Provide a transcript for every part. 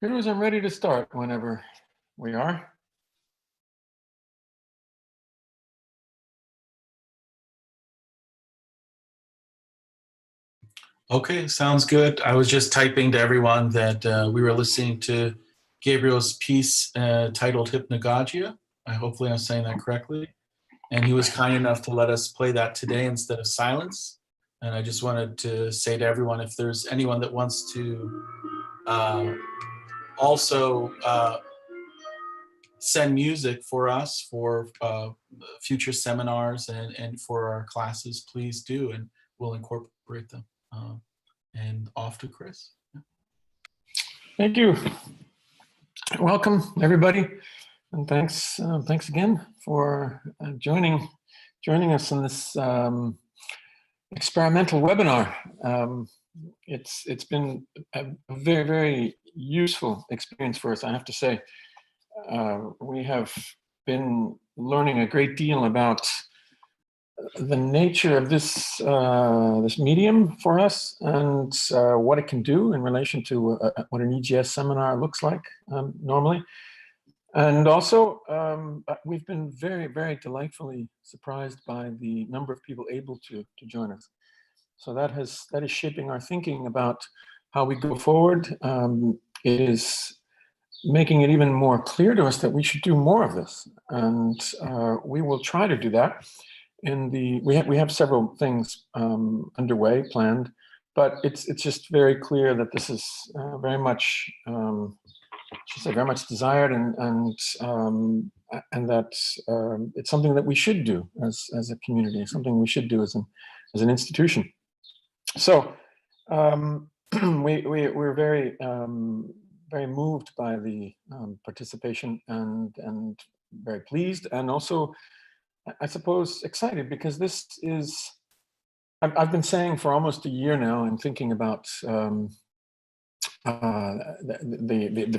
Pirooz, I'm ready to start whenever we are. Okay, sounds good. I was just typing to everyone that we were listening to Gabriel's piece titled Hypnagogia. Hopefully I'm saying that correctly. And he was kind enough to let us play that today instead of silence. And I just wanted to say to everyone, if there's anyone that wants to also send music for us for future seminars and for our classes, please do, and we'll incorporate them. And off to Chris. Thank you. Welcome, everybody. And thanks again for joining us in this experimental webinar. It's been a very, very useful experience for us, I have to say. We have been learning a great deal about the nature of this this medium for us and what it can do in relation to what an EGS seminar looks like normally. And also, we've been very, very delightfully surprised by the number of people able to join us. So that is shaping our thinking about how we go forward. It is making it even more clear to us that we should do more of this, and we will try to do that. We have several things underway, planned, but it's just very clear that this is very much very much desired, and that it's something that we should do as a community, something we should do as an institution. So we're very very moved by the participation and very pleased, and also, I suppose, excited, because this is, I've been saying for almost a year now and thinking about the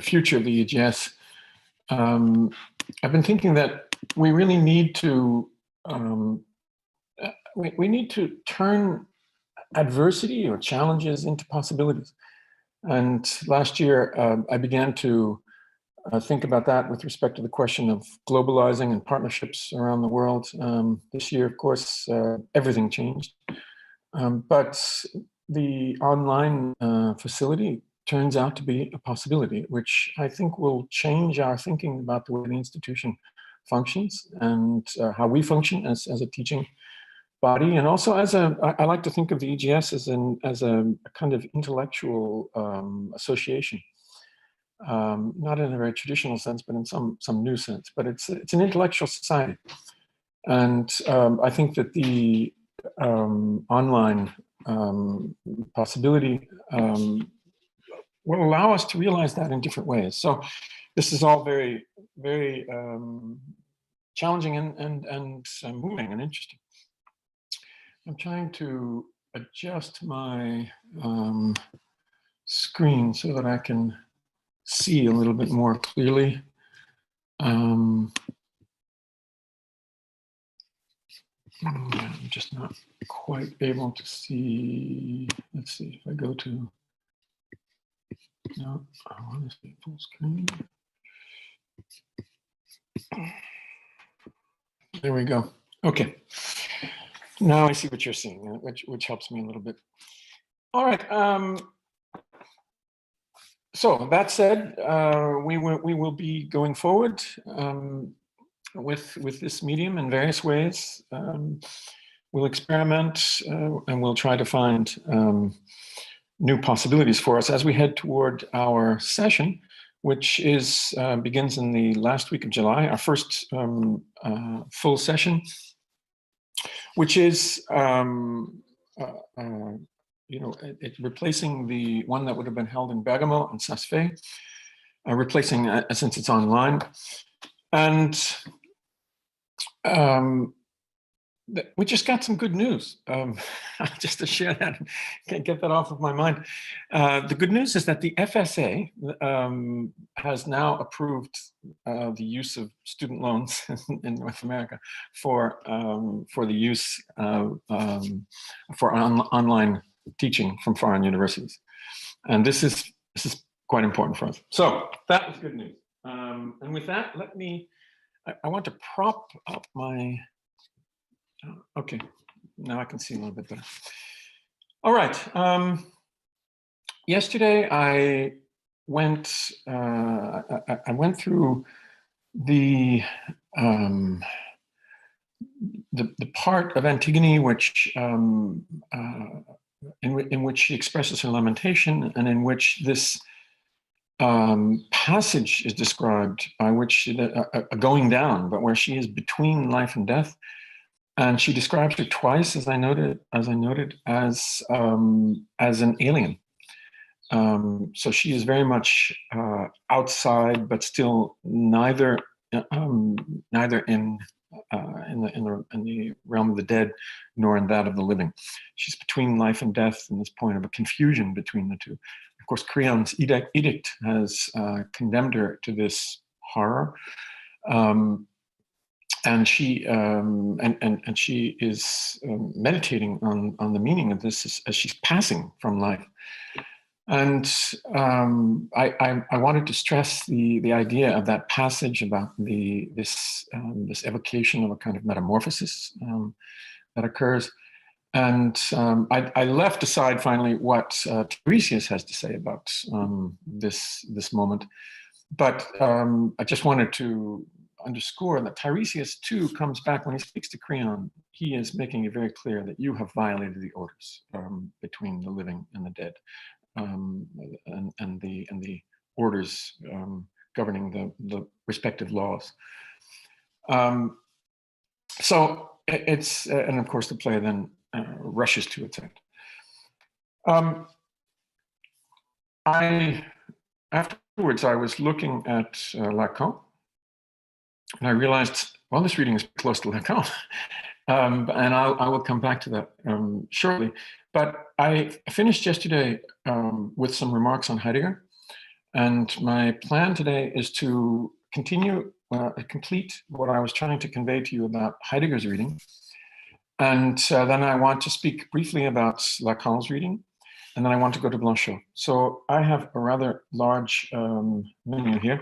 future of the EGS. I've been thinking that we really need to we need to turn adversity or challenges into possibilities. And last year, I began to think about that with respect to the question of globalizing and partnerships around the world. This year, of course, everything changed. But the online facility turns out to be a possibility, which I think will change our thinking about the way the institution functions and how we function as a teaching body, and also I like to think of the EGS as a kind of intellectual association, not in a very traditional sense, but in some new sense. But it's an intellectual society, and I think that the online possibility will allow us to realize that in different ways. So this is all very, very challenging and moving and interesting. I'm trying to adjust my screen so that I can see a little bit more clearly. I'm just not quite able to see. Let's see if I go to. No, I want to see full screen. There we go. Okay. Now I see what you're seeing, which helps me a little bit. All right. So that said, we will be going forward with this medium in various ways. We'll experiment and we'll try to find new possibilities for us as we head toward our session, which is begins in the last week of July, our first full session, which is it's replacing the one that would have been held in Bergamo and Saas-Fee, replacing since it's online, and we just got some good news. Just to share that, can't get that off of my mind. The good news is that the FSA has now approved the use of student loans in North America for the use for online teaching from foreign universities, and this is quite important for us. So that was good news. And with that, I want to prop up my. Okay, now I can see a little bit better. All right. Yesterday I went through the part of Antigone which in which she expresses her lamentation, and in which this passage is described, by which a going down, but where she is between life and death. And she describes her twice, as I noted, as an alien. So she is very much outside, but still neither in the realm of the dead, nor in that of the living. She's between life and death, in this point of a confusion between the two. Of course, Creon's edict has condemned her to this horror. And she she is meditating on the meaning of this as she's passing from life. And I wanted to stress the idea of that passage about this evocation of a kind of metamorphosis that occurs. And I left aside finally what Tiresias has to say about this moment, but I just wanted to underscore that Tiresias too comes back when he speaks to Creon. He is making it very clear that you have violated the orders between the living and the dead, and the orders governing the respective laws. So it's and of course the play then rushes to its end. Afterwards I was looking at Lacan. And I realized, well, this reading is close to Lacan, and I will come back to that shortly. But I finished yesterday with some remarks on Heidegger, and my plan today is to complete what I was trying to convey to you about Heidegger's reading, and then I want to speak briefly about Lacan's reading, and then I want to go to Blanchot. So I have a rather large menu here,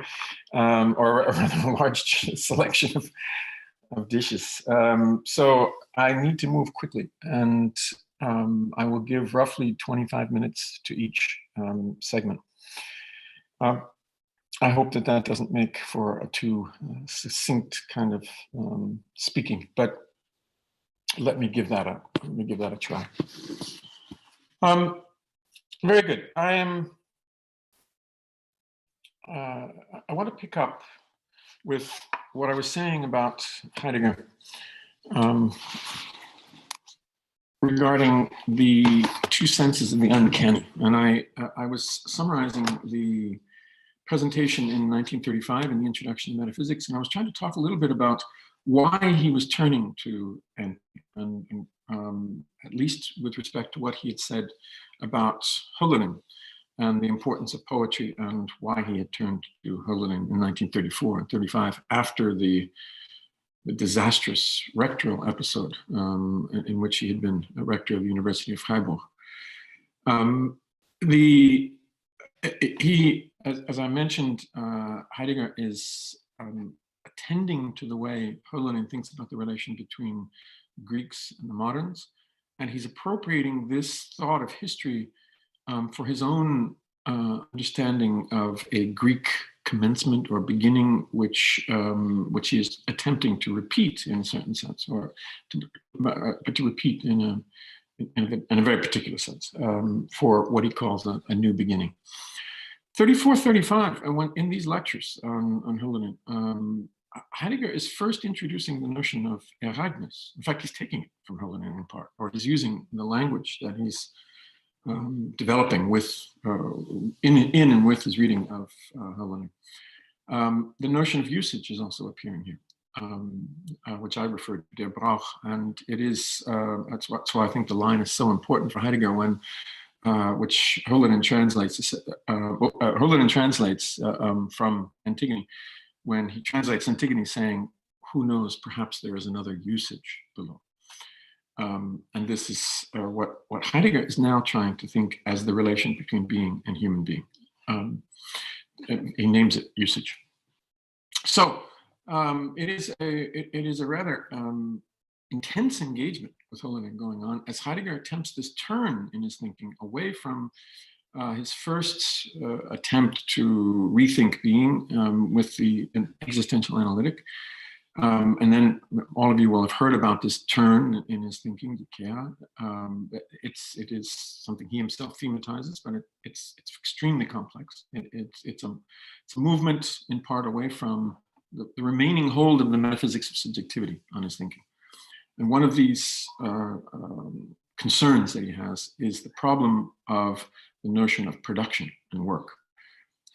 or a rather large selection of dishes. So I need to move quickly, and I will give roughly 25 minutes to each segment. I hope that doesn't make for a too succinct kind of speaking, but let me give that a try. Very good. I want to pick up with what I was saying about Heidegger regarding the two senses of the uncanny. And I was summarizing the presentation in 1935 in the Introduction to Metaphysics, and I was trying to talk a little bit about why he was turning to and at least with respect to what he had said about Hölderlin and the importance of poetry, and why he had turned to Hölderlin in 1934 and 35 after the disastrous rectoral episode in which he had been a rector of the University of Freiburg. As I mentioned, Heidegger is attending to the way Hölderlin thinks about the relation between Greeks and the moderns, and he's appropriating this thought of history for his own understanding of a Greek commencement or beginning, which he is attempting to repeat in a certain sense, but to repeat in a very particular sense, for what he calls a new beginning. 34, 35, in these lectures on Hölderlin, Heidegger is first introducing the notion of Ereignis. In fact, he's taking it from Hölderlin in part, or he's using the language that he's developing with in and with his reading of Hölderlin. The notion of usage is also appearing here, which I refer to der Brauch, and it is that's why I think the line is so important for Heidegger when which Hölderlin translates. Hölderlin translates from Antigone when he translates Antigone, saying, "Who knows? Perhaps there is another usage below." And this is what Heidegger is now trying to think as the relation between being and human being. He names it usage. So it is a rather intense engagement with Hölderlin going on as Heidegger attempts this turn in his thinking away from his first attempt to rethink being with the existential analytic. And then all of you will have heard about this turn in his thinking, the Kehr. It is something he himself thematizes, but it's extremely complex. It's a movement in part away from the remaining hold of the metaphysics of subjectivity on his thinking. And one of these concerns that he has is the problem of the notion of production and work.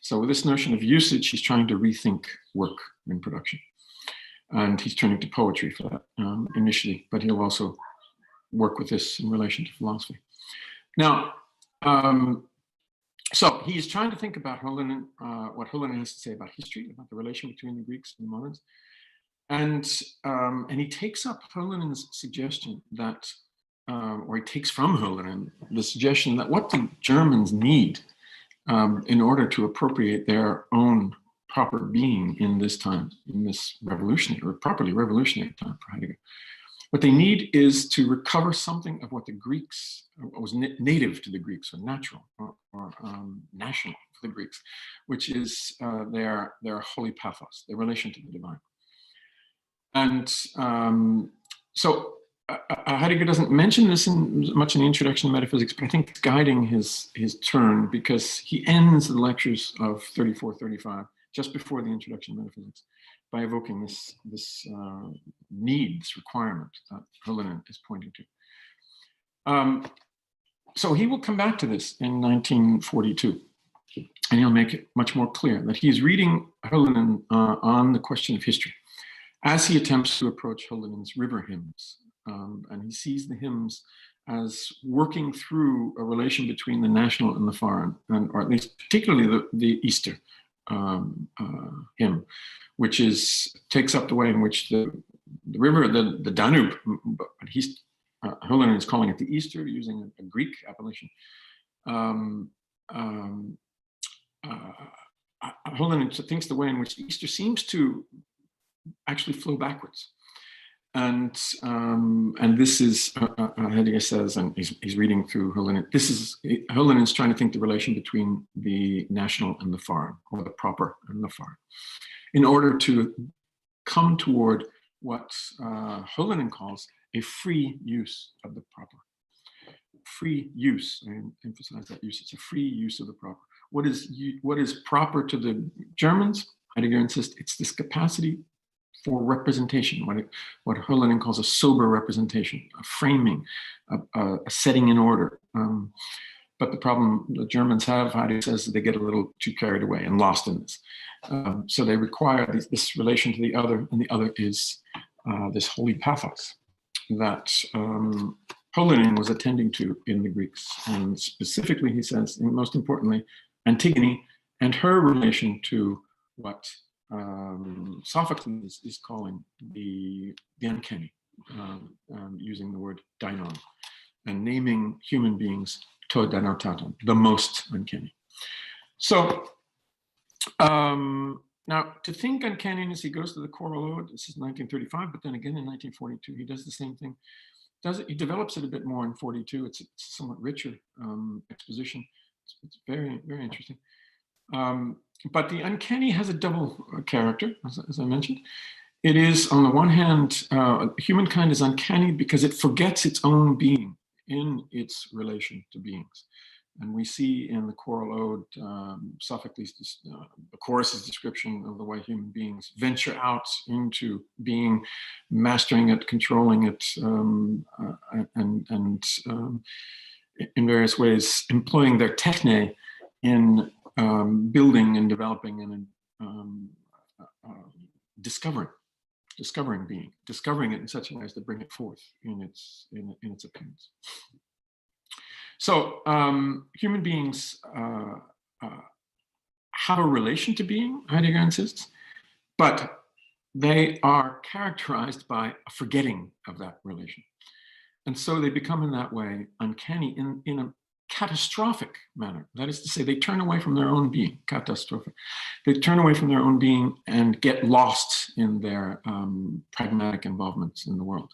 So with this notion of usage, he's trying to rethink work in production. And he's turning to poetry for that initially, but he'll also work with this in relation to philosophy. Now, so he's trying to think about Hölderlin, what Hölderlin has to say about history, about the relation between the Greeks and the moderns. And he takes up Hölderlin's suggestion that, or he takes from Hölderlin the suggestion that what the Germans need in order to appropriate their own proper being in this time, in this revolutionary, or properly revolutionary time for Heidegger. What they need is to recover something of what the Greeks, what was native to the Greeks, or natural, or national for the Greeks, which is their holy pathos, their relation to the divine. And so Heidegger doesn't mention this much in the introduction to metaphysics, but I think it's guiding his turn, because he ends the lectures of 34, 35, just before the introduction to metaphysics, by evoking this need, this requirement that Hölderlin is pointing to. So he will come back to this in 1942, and he'll make it much more clear that he's reading Hölderlin on the question of history as he attempts to approach Hölderlin's river hymns. And he sees the hymns as working through a relation between the national and the foreign, or at least particularly the Easter hymn, which takes up the way in which the river, the Danube, but Hölderlin is calling it the Easter, using a Greek appellation. Hölderlin thinks the way in which Easter seems to actually flow backwards. And this is, Heidegger says, and he's reading through Hölderlin, Hölderlin is trying to think the relation between the national and the foreign, or the proper and the foreign, in order to come toward what Hölderlin calls a free use of the proper. Free use, I emphasize that use, it's a free use of the proper. What is proper to the Germans? Heidegger insists it's this capacity for representation, what Hölderlin calls a sober representation, a framing, a setting in order. But the problem the Germans have, Heidegger says, they get a little too carried away and lost in this. So they require this relation to the other, and the other is this holy pathos that Hölderlin was attending to in the Greeks. And specifically, he says, and most importantly, Antigone and her relation to what Sophocles is calling the uncanny, using the word dainon, and naming human beings to danotaton, the most uncanny. So now, to think uncanniness, he goes to the Choral Ode. This is 1935, but then again in 1942, he does the same thing. He develops it a bit more in 42. It's a somewhat richer exposition. It's very, very interesting. But the uncanny has a double character, as I mentioned. It is, on the one hand, humankind is uncanny because it forgets its own being in its relation to beings. And we see in the Choral Ode, Sophocles, the chorus's description of the way human beings venture out into being, mastering it, controlling it, and in various ways employing their techne in building and developing and discovering being, discovering it in such a way as to bring it forth in its appearance. So human beings have a relation to being, Heidegger insists, but they are characterized by a forgetting of that relation. And so they become in that way uncanny in a catastrophic manner. That is to say, they turn away from their own being, catastrophic. They turn away from their own being and get lost in their pragmatic involvements in the world.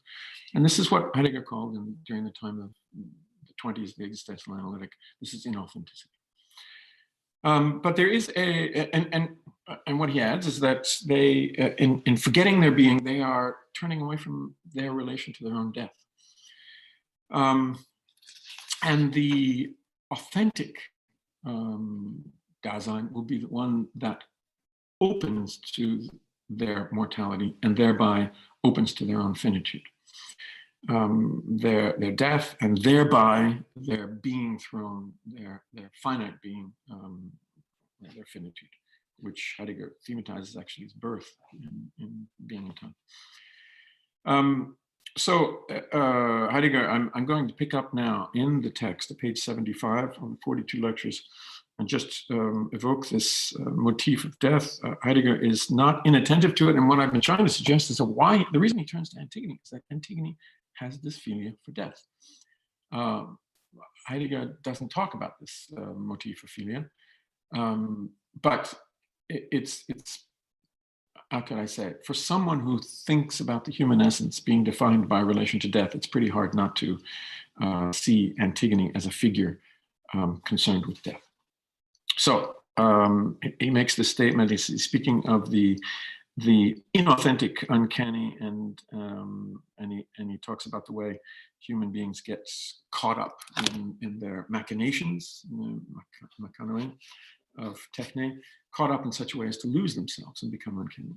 And this is what Heidegger called during the time of the 20s, the existential analytic. This is inauthenticity. But there is and what he adds is that they, in forgetting their being, they are turning away from their relation to their own death. And the authentic Dasein will be the one that opens to their mortality and thereby opens to their own finitude. Their death and thereby their being thrown, their finite being, their finitude, which Heidegger thematizes actually as birth in being and time. So Heidegger, I'm going to pick up now in the text at page 75 on the 42 lectures and just evoke this motif of death. Heidegger is not inattentive to it, and what I've been trying to suggest is the reason he turns to Antigone is that Antigone has this philia for death. Heidegger doesn't talk about this motif of philia, but it's how can I say it? For someone who thinks about the human essence being defined by relation to death, it's pretty hard not to see Antigone as a figure concerned with death. So he makes this statement. He's speaking of the inauthentic, uncanny, and he talks about the way human beings get caught up in their machinations, machanoin of techne, caught up in such a way as to lose themselves and become uncanny.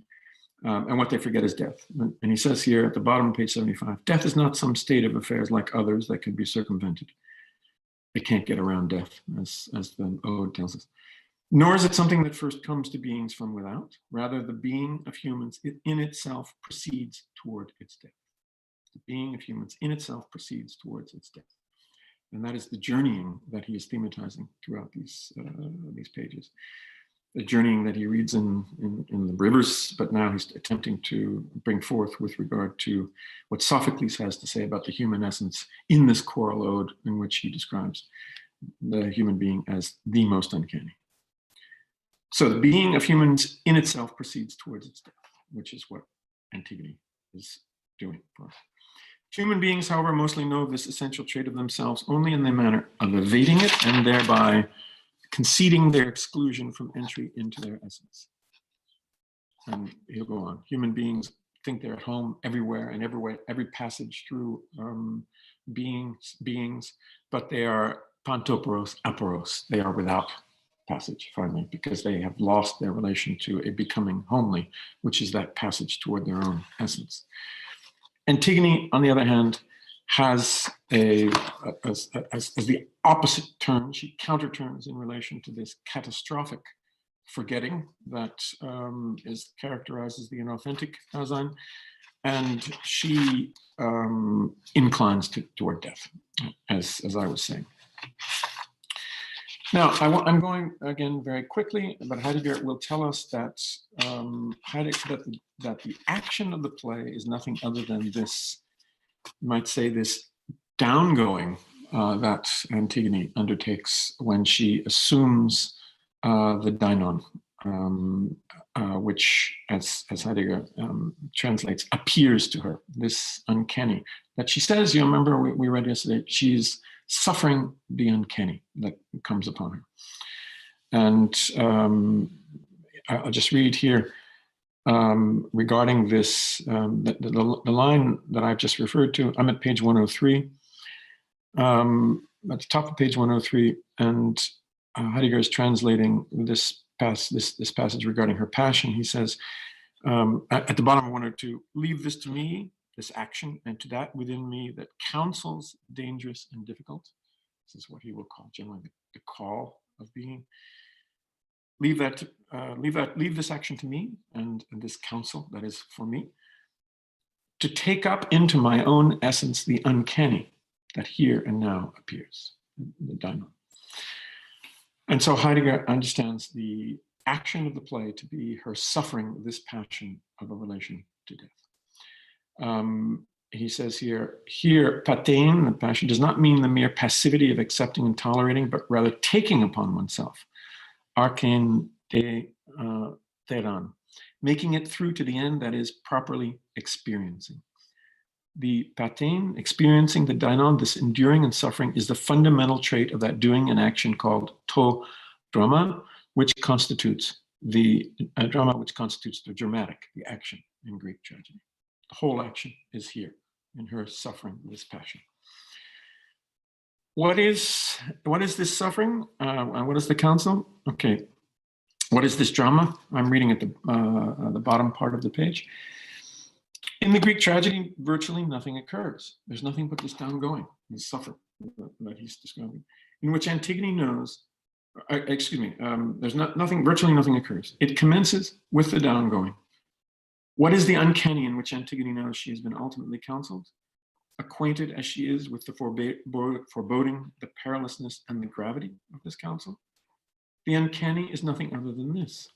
And what they forget is death. And he says here at the bottom of page 75, death is not some state of affairs like others that can be circumvented. They can't get around death, as the Ode tells us. Nor is it something that first comes to beings from without. Rather, the being of humans in itself proceeds toward its death. The being of humans in itself proceeds towards its death. And that is the journeying that he is thematizing throughout these pages. The journeying that he reads in the rivers, but now he's attempting to bring forth with regard to what Sophocles has to say about the human essence in this choral ode, in which he describes the human being as the most uncanny. So the being of humans in itself proceeds towards its death, which is what Antigone is doing for us. Human beings, however, mostly know this essential trait of themselves only in the manner of evading it and thereby conceding their exclusion from entry into their essence. And he'll go on. Human beings think they're at home everywhere and every passage through beings, but they are pantoporos, aporos. They are without passage, finally, because they have lost their relation to a becoming homely, which is that passage toward their own essence. Antigone, on the other hand, has as the opposite turn. She counterturns in relation to this catastrophic forgetting that characterizes the inauthentic Dasein, and she inclines toward death, as I was saying. Now, I'm going again very quickly, but Heidegger will tell us that that the action of the play is nothing other than this, you might say, this downgoing that Antigone undertakes when she assumes the Deinon, which, as Heidegger translates, appears to her, this uncanny, that she says, you remember we read yesterday, she's suffering the uncanny that comes upon her. And I'll just read here regarding this, the line that I've just referred to. I'm at page 103, at the top of page 103, and Heidegger is translating this passage regarding her passion. He says, at the bottom of 102, leave this to me, this action, and to that within me that counsels dangerous and difficult. This is what he will call generally the call of being. Leave this action to me and this counsel that is for me, to take up into my own essence the uncanny that here and now appears, the Deinon. And so Heidegger understands the action of the play to be her suffering this passion of a relation to death. He says here, patein, the passion, does not mean the mere passivity of accepting and tolerating, but rather taking upon oneself, arkein de theran, making it through to the end, that is, properly experiencing. The patein, experiencing the Deinon, this enduring and suffering, is the fundamental trait of that doing and action called to drama, which constitutes the drama, which constitutes the dramatic, the action in Greek tragedy. The whole action is here in her suffering this passion. What is this suffering? What is the counsel? Okay, what is this drama? I'm reading at the bottom part of the page. In the Greek tragedy, virtually nothing occurs. There's nothing but this downgoing, this suffering that he's describing, in which Antigone knows, there's virtually nothing occurs. It commences with the downgoing. What is the uncanny in which Antigone knows she has been ultimately counseled? Acquainted as she is with the foreboding, the perilousness, and the gravity of this counsel, the uncanny is nothing other than this: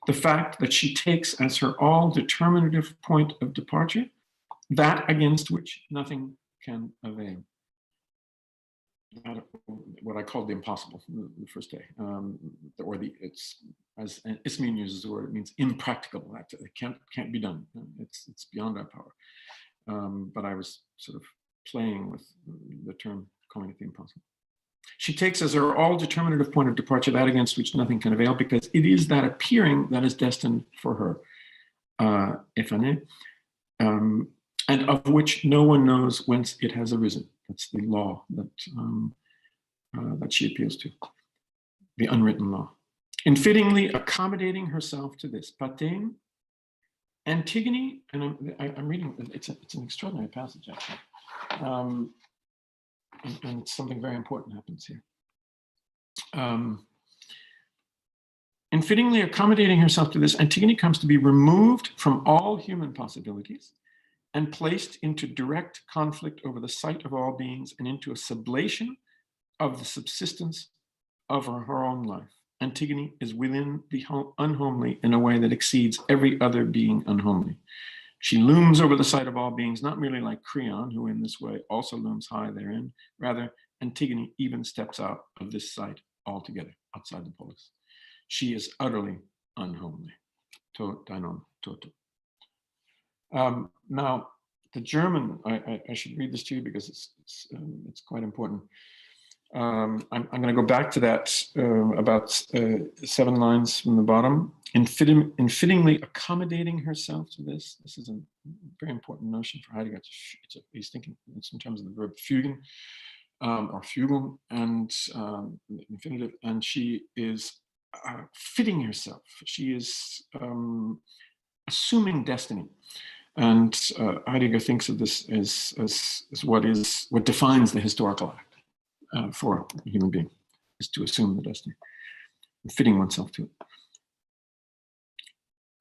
the fact that she takes as her all-determinative point of departure that against which nothing can avail. What I called the impossible the first day, it's, as Ismene uses the word, it means impracticable. It can't be done. It's beyond our power. But I was sort of playing with the term, calling it the impossible. She takes as her all-determinative point of departure that against which nothing can avail, because it is that appearing that is destined for her, Ephane, and of which no one knows whence it has arisen. That's the law that she appeals to, the unwritten law. In fittingly accommodating herself to this, patein, Antigone, and I'm reading, it's an extraordinary passage, actually. And it's something very important happens here. In fittingly accommodating herself to this, Antigone comes to be removed from all human possibilities and placed into direct conflict over the sight of all beings and into a sublation of the subsistence of her own life. Antigone is within the unhomely in a way that exceeds every other being unhomely. She looms over the sight of all beings, not merely like Creon, who in this way also looms high therein. Rather, Antigone even steps out of this sight altogether, outside the polis. She is utterly unhomely. To Deinon toto. Now, the German, I should read this to you because it's quite important. I'm going to go back to that about 7 lines from the bottom. In fittingly accommodating herself to this. This is a very important notion for Heidegger. He's thinking it's in terms of the verb fügen or fügung and infinitive, and she is fitting herself. She is assuming destiny. And Heidegger thinks of this as what defines the historical act for a human being, is to assume the destiny, fitting oneself to it.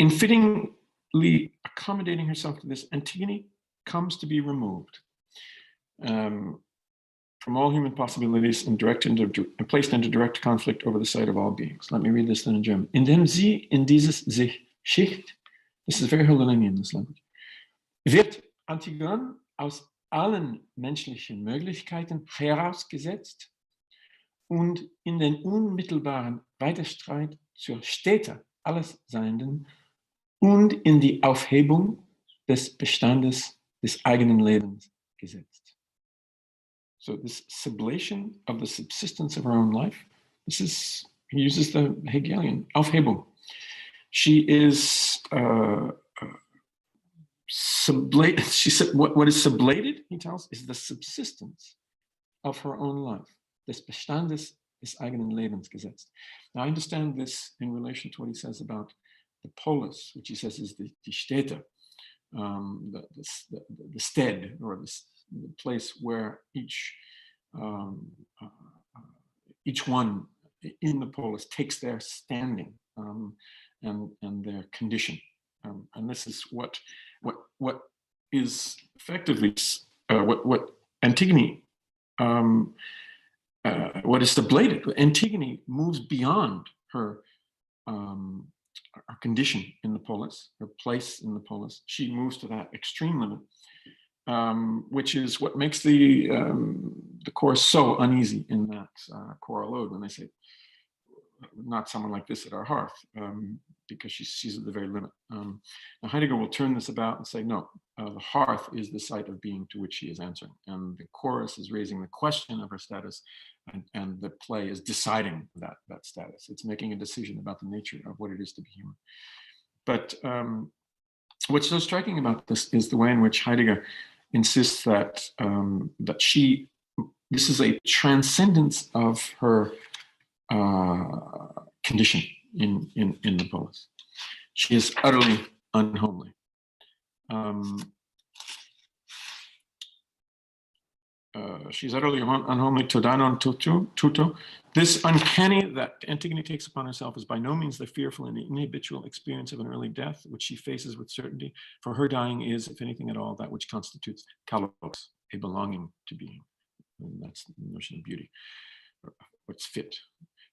In fittingly accommodating herself to this, Antigone comes to be removed. from all human possibilities and placed into direct conflict over the sight of all beings. Let me read this then in German. Indem sie in dieses sich Schicht, this is very Hölderlinian, this language, wird Antigone aus allen menschlichen Möglichkeiten herausgesetzt und in den unmittelbaren Weiterstreit zur Stätte alles Seienden und in die Aufhebung des Bestandes des eigenen Lebens gesetzt. So this sublation of the subsistence of her own life, this is, he uses the Hegelian, Aufhebung. She is sublated, she said, what is sublated, he tells, is the subsistence of her own life, des Bestandes des eigenen Lebens gesetzt. Now I understand this in relation to what he says about the polis, which he says is the Stätte, the stead, or the place where each one in the polis takes their standing and their condition, and this is what is effectively what Antigone, what is sublated. Antigone moves beyond her condition in the polis, her place in the polis. She moves to that extreme limit, which is what makes the chorus so uneasy in that choral ode when they say, not someone like this at our hearth, because she's at the very limit. Now Heidegger will turn this about and say, no, the hearth is the site of being to which she is answering, and the chorus is raising the question of her status, and the play is deciding that status. It's making a decision about the nature of what it is to be human. But what's so striking about this is the way in which Heidegger insists that this is a transcendence of her condition in the polis. She is utterly unhomely. She's utterly unhomely, todanon tuto. This uncanny that Antigone takes upon herself is by no means the fearful and inhabitual experience of an early death, which she faces with certainty. For her dying is, if anything at all, that which constitutes kalos, a belonging to being. And that's the notion of beauty, what's fit.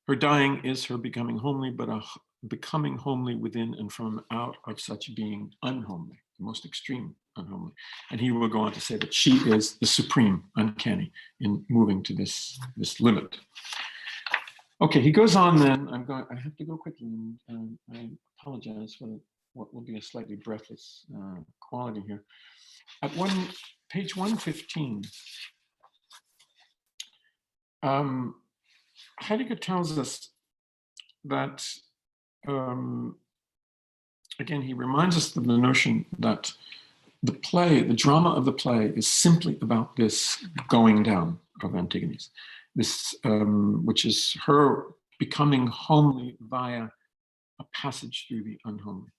Her dying is her becoming homely, but a becoming homely within and from out of such being unhomely, the most extreme unhomely. And he will go on to say that she is the supreme uncanny in moving to this limit. Okay, he goes on then. I have to go quickly, and I apologize for what will be a slightly breathless quality here. At page 115, Heidegger tells us that, again, he reminds us of the notion that the play, the drama of the play, is simply about this going down of Antigone's, this, which is her becoming homely via a passage through the unhomely.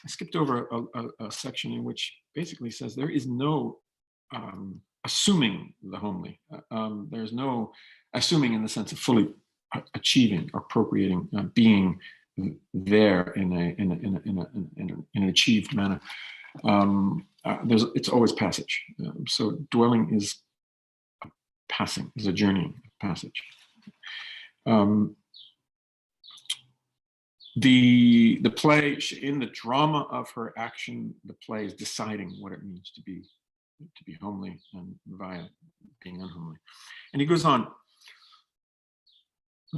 I skipped over a section in which basically says there is no assuming the homely. There's no assuming in the sense of fully achieving, appropriating, being there in an achieved manner. It's always passage. So dwelling is passing, is a journeying passage. The play, in the drama of her action, the play is deciding what it means to be homely and via being unhomely. And he goes on.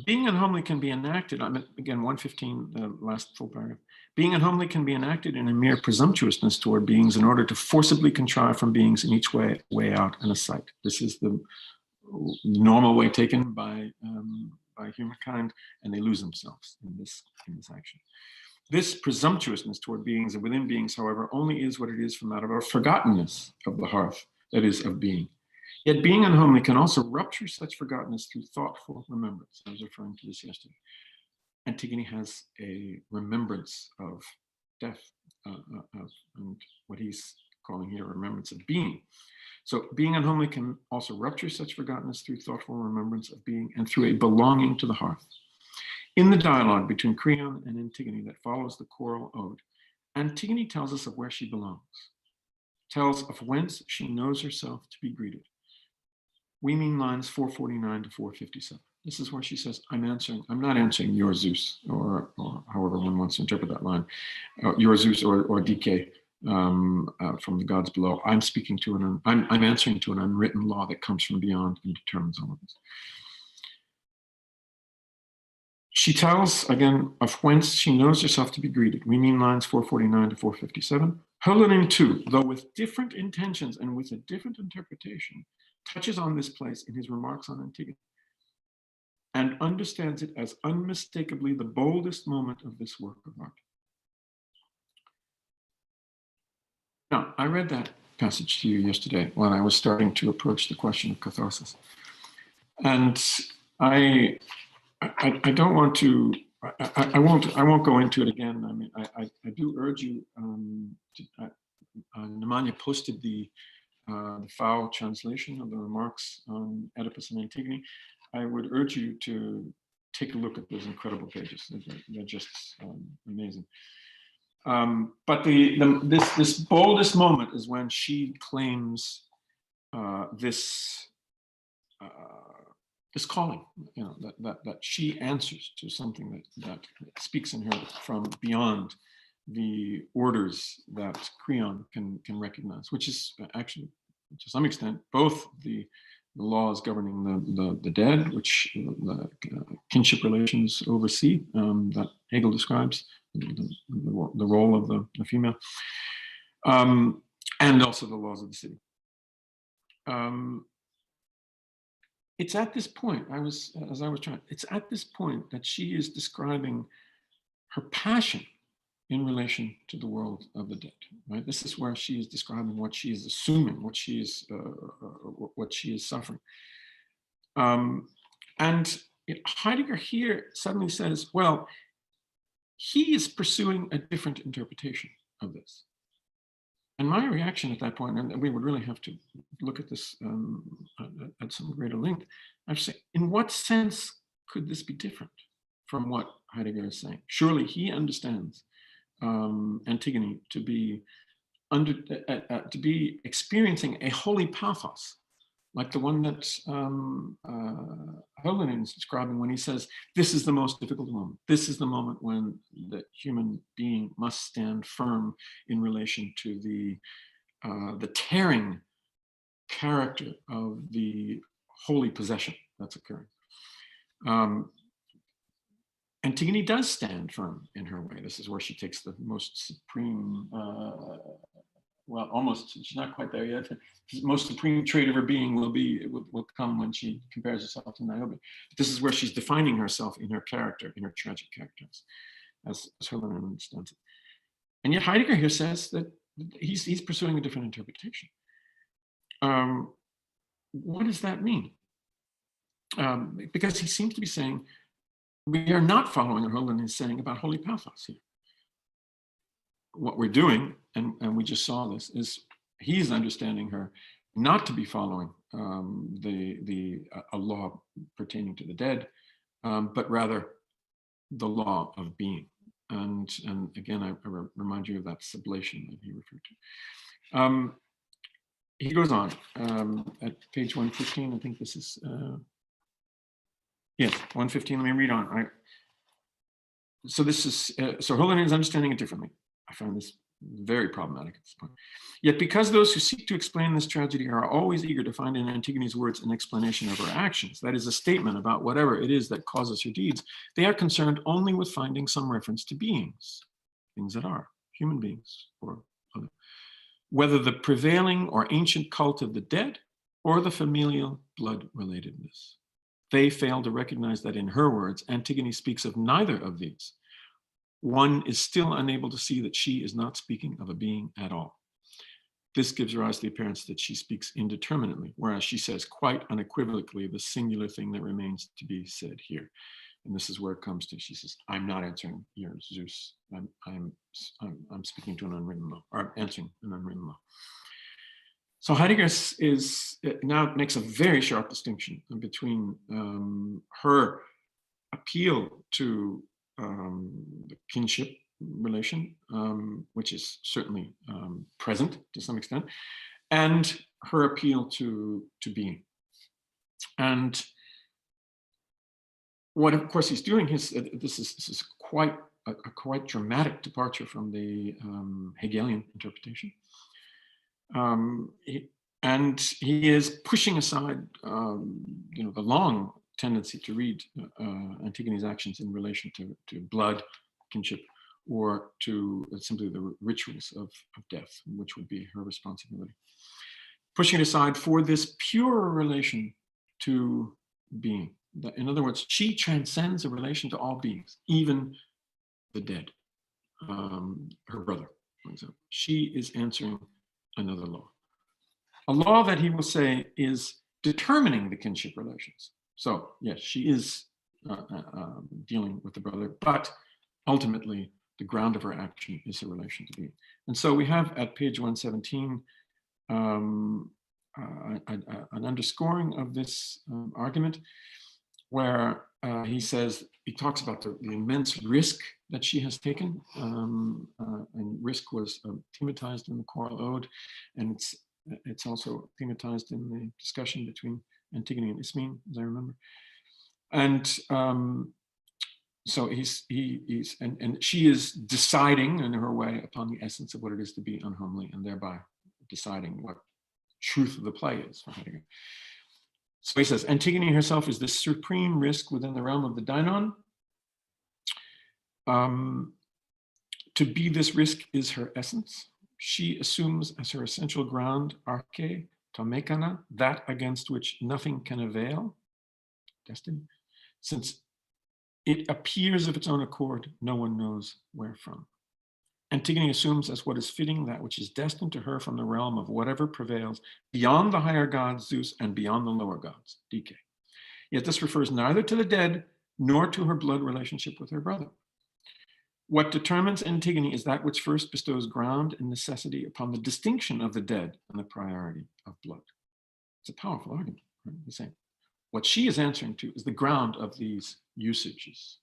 Being unhomely can be enacted, again, 115, the last full paragraph. Being unhomely can be enacted in a mere presumptuousness toward beings in order to forcibly contrive from beings in each way out and a sight. This is the normal way taken by humankind, and they lose themselves in this action. This presumptuousness toward beings and within beings, however, only is what it is from out of our forgottenness of the hearth, that is, of being. Yet being unhomely can also rupture such forgottenness through thoughtful remembrance. I was referring to this yesterday. Antigone has a remembrance of death, and what he's calling here remembrance of being. So being unhomely can also rupture such forgottenness through thoughtful remembrance of being and through a belonging to the hearth. In the dialogue between Creon and Antigone that follows the choral ode, Antigone tells us of where she belongs, tells of whence she knows herself to be greeted. we mean lines 449 to 457. This is where she says, I'm not answering your Zeus, or however one wants to interpret that line, your Zeus or DK from the gods below. I'm speaking to I'm answering to an unwritten law that comes from beyond and determines all of this. She tells, again, of whence she knows herself to be greeted. We mean lines 449 to 457. Hölderlin too, though with different intentions and with a different interpretation, touches on this place in his remarks on Antigone, and understands it as unmistakably the boldest moment of this work of art. Now, I read that passage to you yesterday when I was starting to approach the question of catharsis. And I don't want to, I won't go into it again. I mean, I do urge you, Nemanja posted the foul translation of the remarks on Oedipus and Antigone. I would urge you to take a look at those incredible pages. They're just amazing. But this boldest moment is when she claims this calling, you know, that she answers to something that speaks in her from beyond the orders that Creon can recognize, which is actually, to some extent, both the laws governing the dead, which the kinship relations oversee, that Hegel describes, the role of the female, and also the laws of the city. It's at this point, it's at this point that she is describing her passion in relation to the world of the dead, right? This is where she is describing what she is assuming, what she is suffering. And Heidegger here suddenly says, well, he is pursuing a different interpretation of this. And my reaction at that point, and we would really have to look at this at some greater length, I say, in what sense could this be different from what Heidegger is saying? Surely he understands Antigone to be experiencing a holy pathos, like the one that Hölderlin is describing when he says, this is the most difficult moment. This is the moment when the human being must stand firm in relation to the tearing character of the holy possession that's occurring. Antigone does stand firm in her way. This is where she takes the most supreme, well, almost, she's not quite there yet. The most supreme trait of her being will come when she compares herself to Niobe. But this is where she's defining herself in her character, in her tragic characters, as Hölderlin understands it. And yet Heidegger here says that he's pursuing a different interpretation. What does that mean? Because he seems to be saying, we are not following what Hölderlin is saying about holy pathos here. What we're doing, and we just saw this, is he's understanding her not to be following a law pertaining to the dead, but rather the law of being. And again, I remind you of that sublation that he referred to. He goes on at page 115. I think this is, yes, 115. Let me read on. So this is, so Hölderlin is understanding it differently. I find this very problematic at this point. Yet because those who seek to explain this tragedy are always eager to find in Antigone's words an explanation of her actions, that is a statement about whatever it is that causes her deeds, they are concerned only with finding some reference to beings, things that are, human beings, or other, whether the prevailing or ancient cult of the dead or the familial blood relatedness. They fail to recognize that in her words, Antigone speaks of neither of these. One is still unable to see that she is not speaking of a being at all. This gives rise to the appearance that she speaks indeterminately, whereas she says quite unequivocally the singular thing that remains to be said here. And this is where it comes to, she says, I'm not answering your Zeus. I'm speaking to an unwritten law, or answering an unwritten law. So Heidegger now makes a very sharp distinction between her appeal to the kinship relation, which is certainly present to some extent, and her appeal to being. And what, of course, he's doing is this is quite a quite dramatic departure from the Hegelian interpretation. And he is pushing aside, the long tendency to read Antigone's actions in relation to blood, kinship, or to simply the rituals of death, which would be her responsibility. Pushing it aside for this pure relation to being. In other words, she transcends a relation to all beings, even the dead, her brother, for example. She is answering another law. A law that he will say is determining the kinship relations. So yes, she is dealing with the brother, but ultimately the ground of her action is her relation to being. And so we have at page 117 an underscoring of this argument, where he talks about the immense risk that she has taken, and risk was thematized in the Choral Ode, and it's also thematized in the discussion between Antigone and Ismene, as I remember. And so and she is deciding in her way upon the essence of what it is to be unhomely, and thereby deciding what truth of the play is for Heidegger. So he says, Antigone herself is the supreme risk within the realm of the Deinon. To be this risk is her essence. She assumes as her essential ground, arche, tomekana, that against which nothing can avail, destiny, since it appears of its own accord, no one knows wherefrom. Antigone assumes as what is fitting that which is destined to her from the realm of whatever prevails beyond the higher gods, Zeus, and beyond the lower gods, Dike. Yet this refers neither to the dead nor to her blood relationship with her brother. What determines Antigone is that which first bestows ground and necessity upon the distinction of the dead and the priority of blood. It's a powerful argument, right? He's saying what she is answering to is the ground of these usages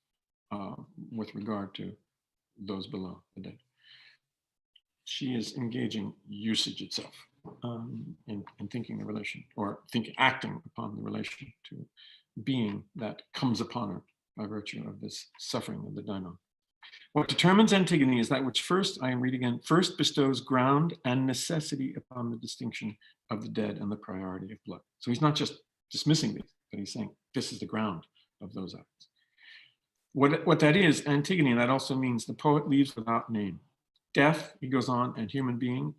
with regard to those below the dead. She is engaging usage itself in thinking the relation, or acting upon the relation to being that comes upon her by virtue of this suffering of the Deinon. What determines Antigone is that which first, I am reading again, first bestows ground and necessity upon the distinction of the dead and the priority of blood. So he's not just dismissing these, but he's saying this is the ground of those acts. What that is, Antigone, that also means the poet leaves without name. Death, he goes on, and human being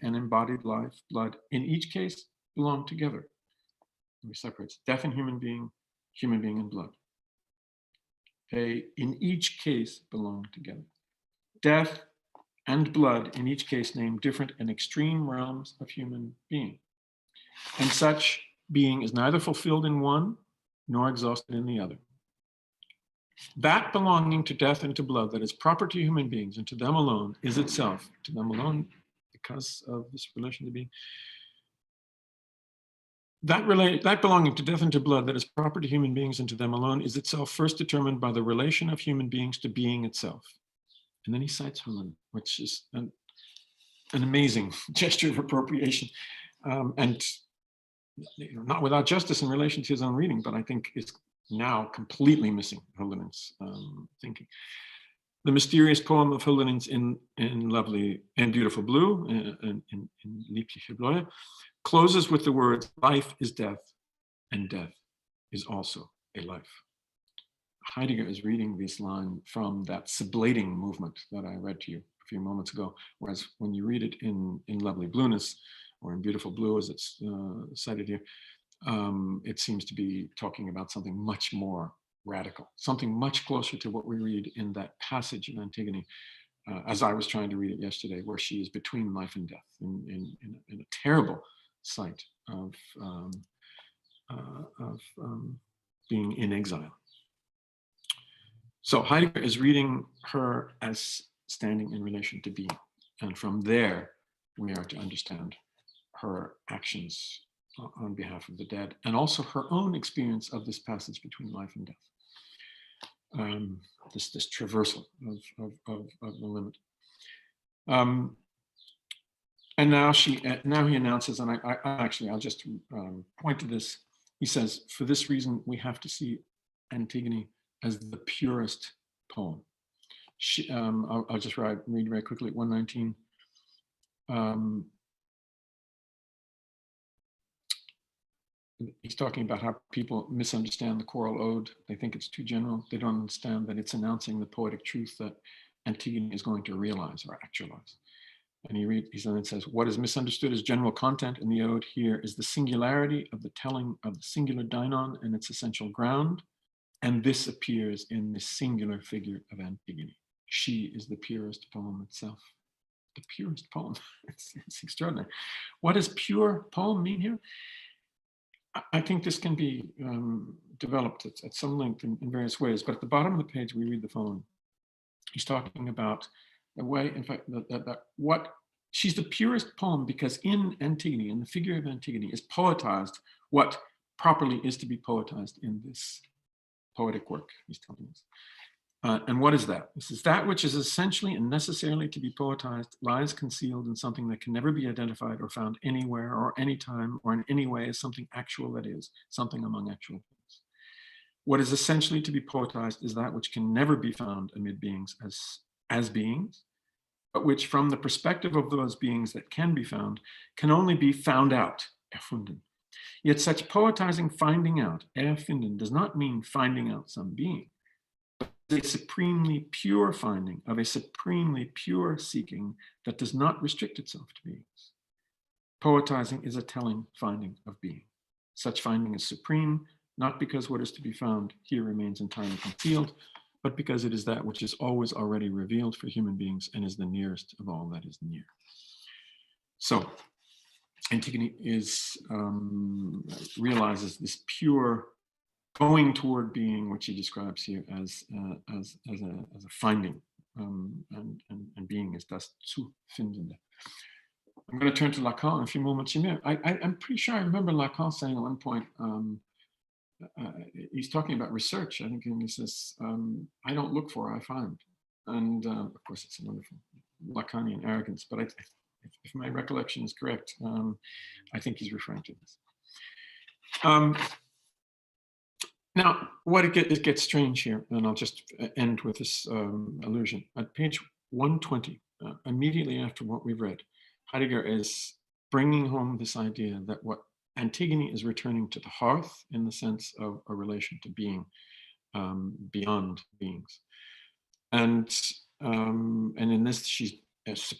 and embodied life, blood, in each case belong together. He separates death and human being and blood. They, in each case, belong together. Death and blood, in each case, name different and extreme realms of human being. And such being is neither fulfilled in one nor exhausted in the other. That belonging to death and to blood that is proper to human beings and to them alone is itself, to them alone because of this relation to being, that belonging to death and to blood that is proper to human beings and to them alone is itself first determined by the relation of human beings to being itself. And then he cites Hölderlin, which is an amazing gesture of appropriation, and not without justice in relation to his own reading, but I think it's now completely missing Hölderlin's thinking. The mysterious poem of Hölderlin's in Lovely and Beautiful Blue, in Liebliche Bläue, closes with the words, life is death, and death is also a life. Heidegger is reading this line from that sublating movement that I read to you a few moments ago, whereas when you read it in Lovely Blueness, or in Beautiful Blue as it's cited here, it seems to be talking about something much more radical, something much closer to what we read in that passage in Antigone, as I was trying to read it yesterday, where she is between life and death in a terrible sight of being in exile. So Heidegger is reading her as standing in relation to being, and from there we are to understand her actions on behalf of the dead, and also her own experience of this passage between life and death, this traversal of the limit. And now he announces, and I'll just point to this he says, for this reason, we have to see Antigone as the purest poem. I'll just read very quickly, 119. He's talking about how people misunderstand the choral ode. They think it's too general. They don't understand that it's announcing the poetic truth that Antigone is going to realize or actualize. And he then says, what is misunderstood as general content in the ode here is the singularity of the telling of the singular Dinon and its essential ground. And this appears in the singular figure of Antigone. She is the purest poem itself. The purest poem. It's extraordinary. What does pure poem mean here? I think this can be developed at some length in various ways, but at the bottom of the page, we read the following. He's talking about the way, in fact, that what she's the purest poem because in Antigone, in the figure of Antigone, is poetized what properly is to be poetized in this poetic work, he's telling us. And what is that? This is that which is essentially and necessarily to be poetized lies concealed in something that can never be identified or found anywhere or anytime or in any way as something actual that is, something among actual things. What is essentially to be poetized is that which can never be found amid beings as beings, but which from the perspective of those beings that can be found, can only be found out, erfunden. Yet such poetizing finding out, erfinden, does not mean finding out some being, a supremely pure finding of a supremely pure seeking that does not restrict itself to beings. Poetizing is a telling finding of being. Such finding is supreme, not because what is to be found here remains entirely concealed, but because it is that which is always already revealed for human beings and is the nearest of all that is near. So Antigone realizes this pure going toward being, which he describes here as a finding, and being is das zu finden. I'm going to turn to Lacan in a few moments. I'm pretty sure I remember Lacan saying at one point, he's talking about research, I think, and he says, I don't look for, I find. And of course, it's a wonderful Lacanian arrogance, but if my recollection is correct, I think he's referring to this. Now, it gets strange here, and I'll just end with this allusion. At page 120, immediately after what we've read, Heidegger is bringing home this idea that what Antigone is returning to the hearth in the sense of a relation to being beyond beings. And in this, she's it's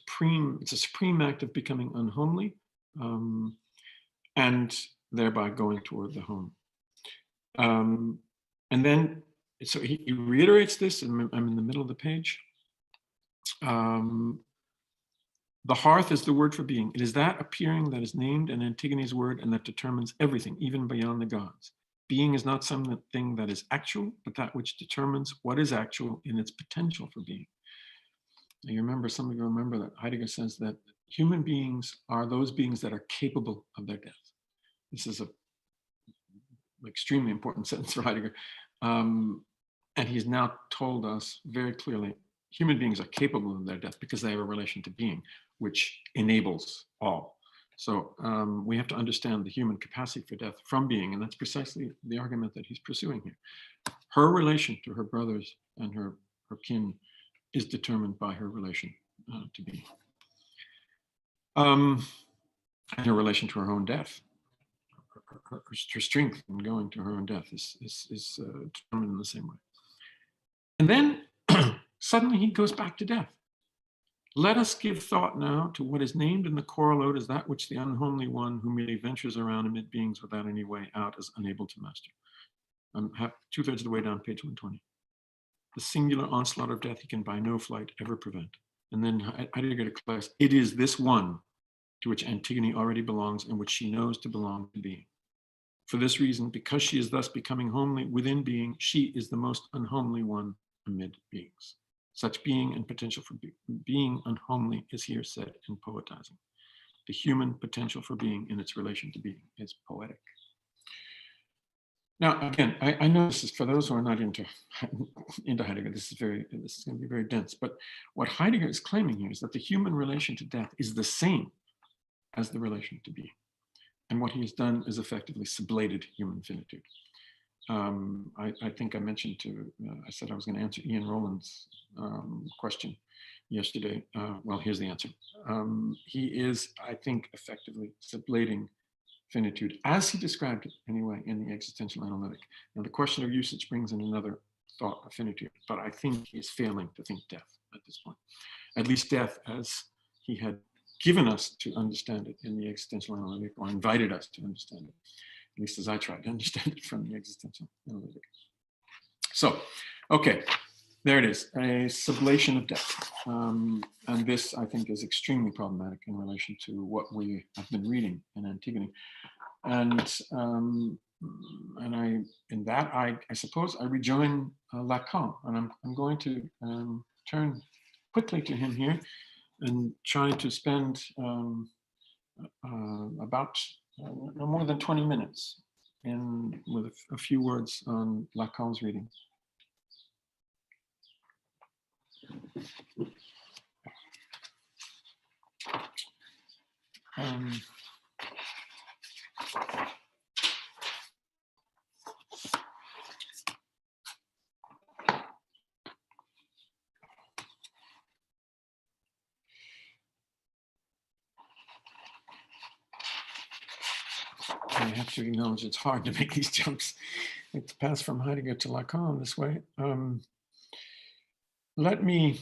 a supreme act of becoming unhomely, and thereby going toward the home. And then, so he reiterates this, and I'm in the middle of the page. The hearth is the word for being. It is that appearing that is named in Antigone's word and that determines everything, even beyond the gods. Being is not something that is actual, but that which determines what is actual in its potential for being. Now, some of you remember that Heidegger says that human beings are those beings that are capable of their death. This is an extremely important sentence for Heidegger. And he's now told us very clearly, human beings are capable of their death because they have a relation to being, which enables all. So we have to understand the human capacity for death from being, and that's precisely the argument that he's pursuing here. Her relation to her brothers and her kin is determined by her relation to being. And her relation to her own death. Her strength in going to her own death is determined in the same way. And then suddenly he goes back to death. Let us give thought now to what is named in the choral ode as that which the unhomely one who merely ventures around amid beings without any way out is unable to master. I'm 2/3 of the way down page 120. The singular onslaught of death he can by no flight ever prevent. And then Heidegger declares, it is this one to which Antigone already belongs and which she knows to belong to being. For this reason, because she is thus becoming homely within being, she is the most unhomely one amid beings. Such being and potential for being unhomely is here said in poetizing. The human potential for being in its relation to being is poetic. Now, again, I know this is for those who are not into Heidegger, this is going to be very dense, but what Heidegger is claiming here is that the human relation to death is the same as the relation to being. And what he has done is effectively sublated human finitude. I think I mentioned I said I was going to answer Ian Rowland's question yesterday. Well, here's the answer. He is, I think, effectively sublating finitude, as he described it anyway in the existential analytic. Now, the question of usage brings in another thought of finitude, but I think he is failing to think death at this point. At least death as he had given us to understand it in the existential analytic, or invited us to understand it, at least as I tried to understand it from the existential analytic. So, okay, there it is, a sublation of death. And this, I think, is extremely problematic in relation to what we have been reading in Antigone. And I suppose I rejoin Lacan, and I'm going to turn quickly to him here and try to spend about no more than 20 minutes with a few words on Lacan's reading. I have to acknowledge it's hard to make these jumps. It's passed from Heidegger to Lacan this way. Let me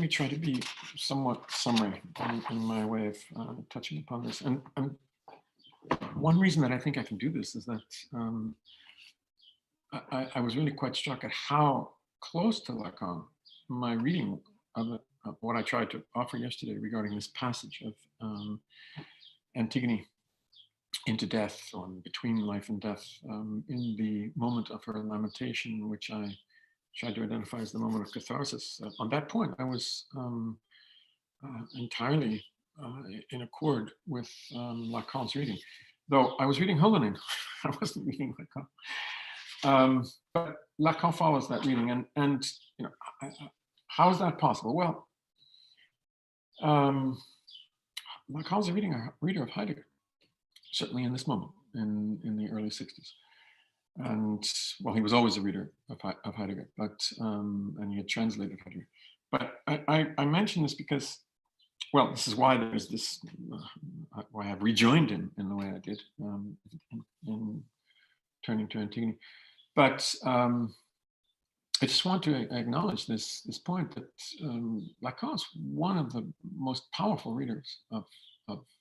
try to be somewhat summary in my way of touching upon this. And one reason that I think I can do this is that I was really quite struck at how close to Lacan my reading of what I tried to offer yesterday regarding this passage of Antigone into death, or between life and death, in the moment of her lamentation, which I tried to identify as the moment of catharsis. On that point, I was entirely in accord with Lacan's reading, though I was reading Hölderlin. I wasn't reading Lacan. But Lacan follows that reading, and you know, how is that possible? Well, Lacan's a reader of Heidegger, certainly in this moment, in the early 60s. And well, he was always a reader of Heidegger, but and he had translated Heidegger. But I mention this because, well, this is why there's this, why I've rejoined him in the way I did in turning to Antigone. But I just want to acknowledge this point that Lacan's one of the most powerful readers of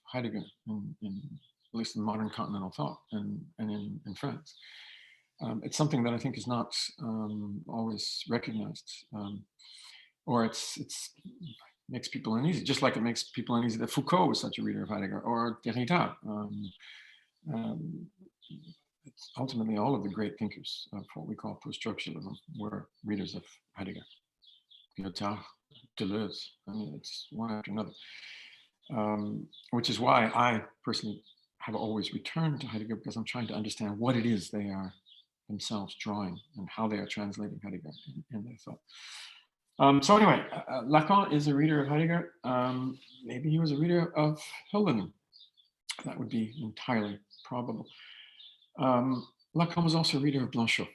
Heidegger, at least in modern continental thought and in France. It's something that I think is not always recognized, or it's makes people uneasy, just like it makes people uneasy that Foucault was such a reader of Heidegger, or Derrida. It's ultimately all of the great thinkers of what we call post-structuralism were readers of Heidegger. Lyotard, Deleuze, I mean, it's one after another. Which is why I personally have always returned to Heidegger, because I'm trying to understand what it is they are themselves drawing and how they are translating Heidegger in their thought. So anyway, Lacan is a reader of Heidegger. Maybe he was a reader of Hölderlin. That would be entirely probable. Lacan was also a reader of Blanchot.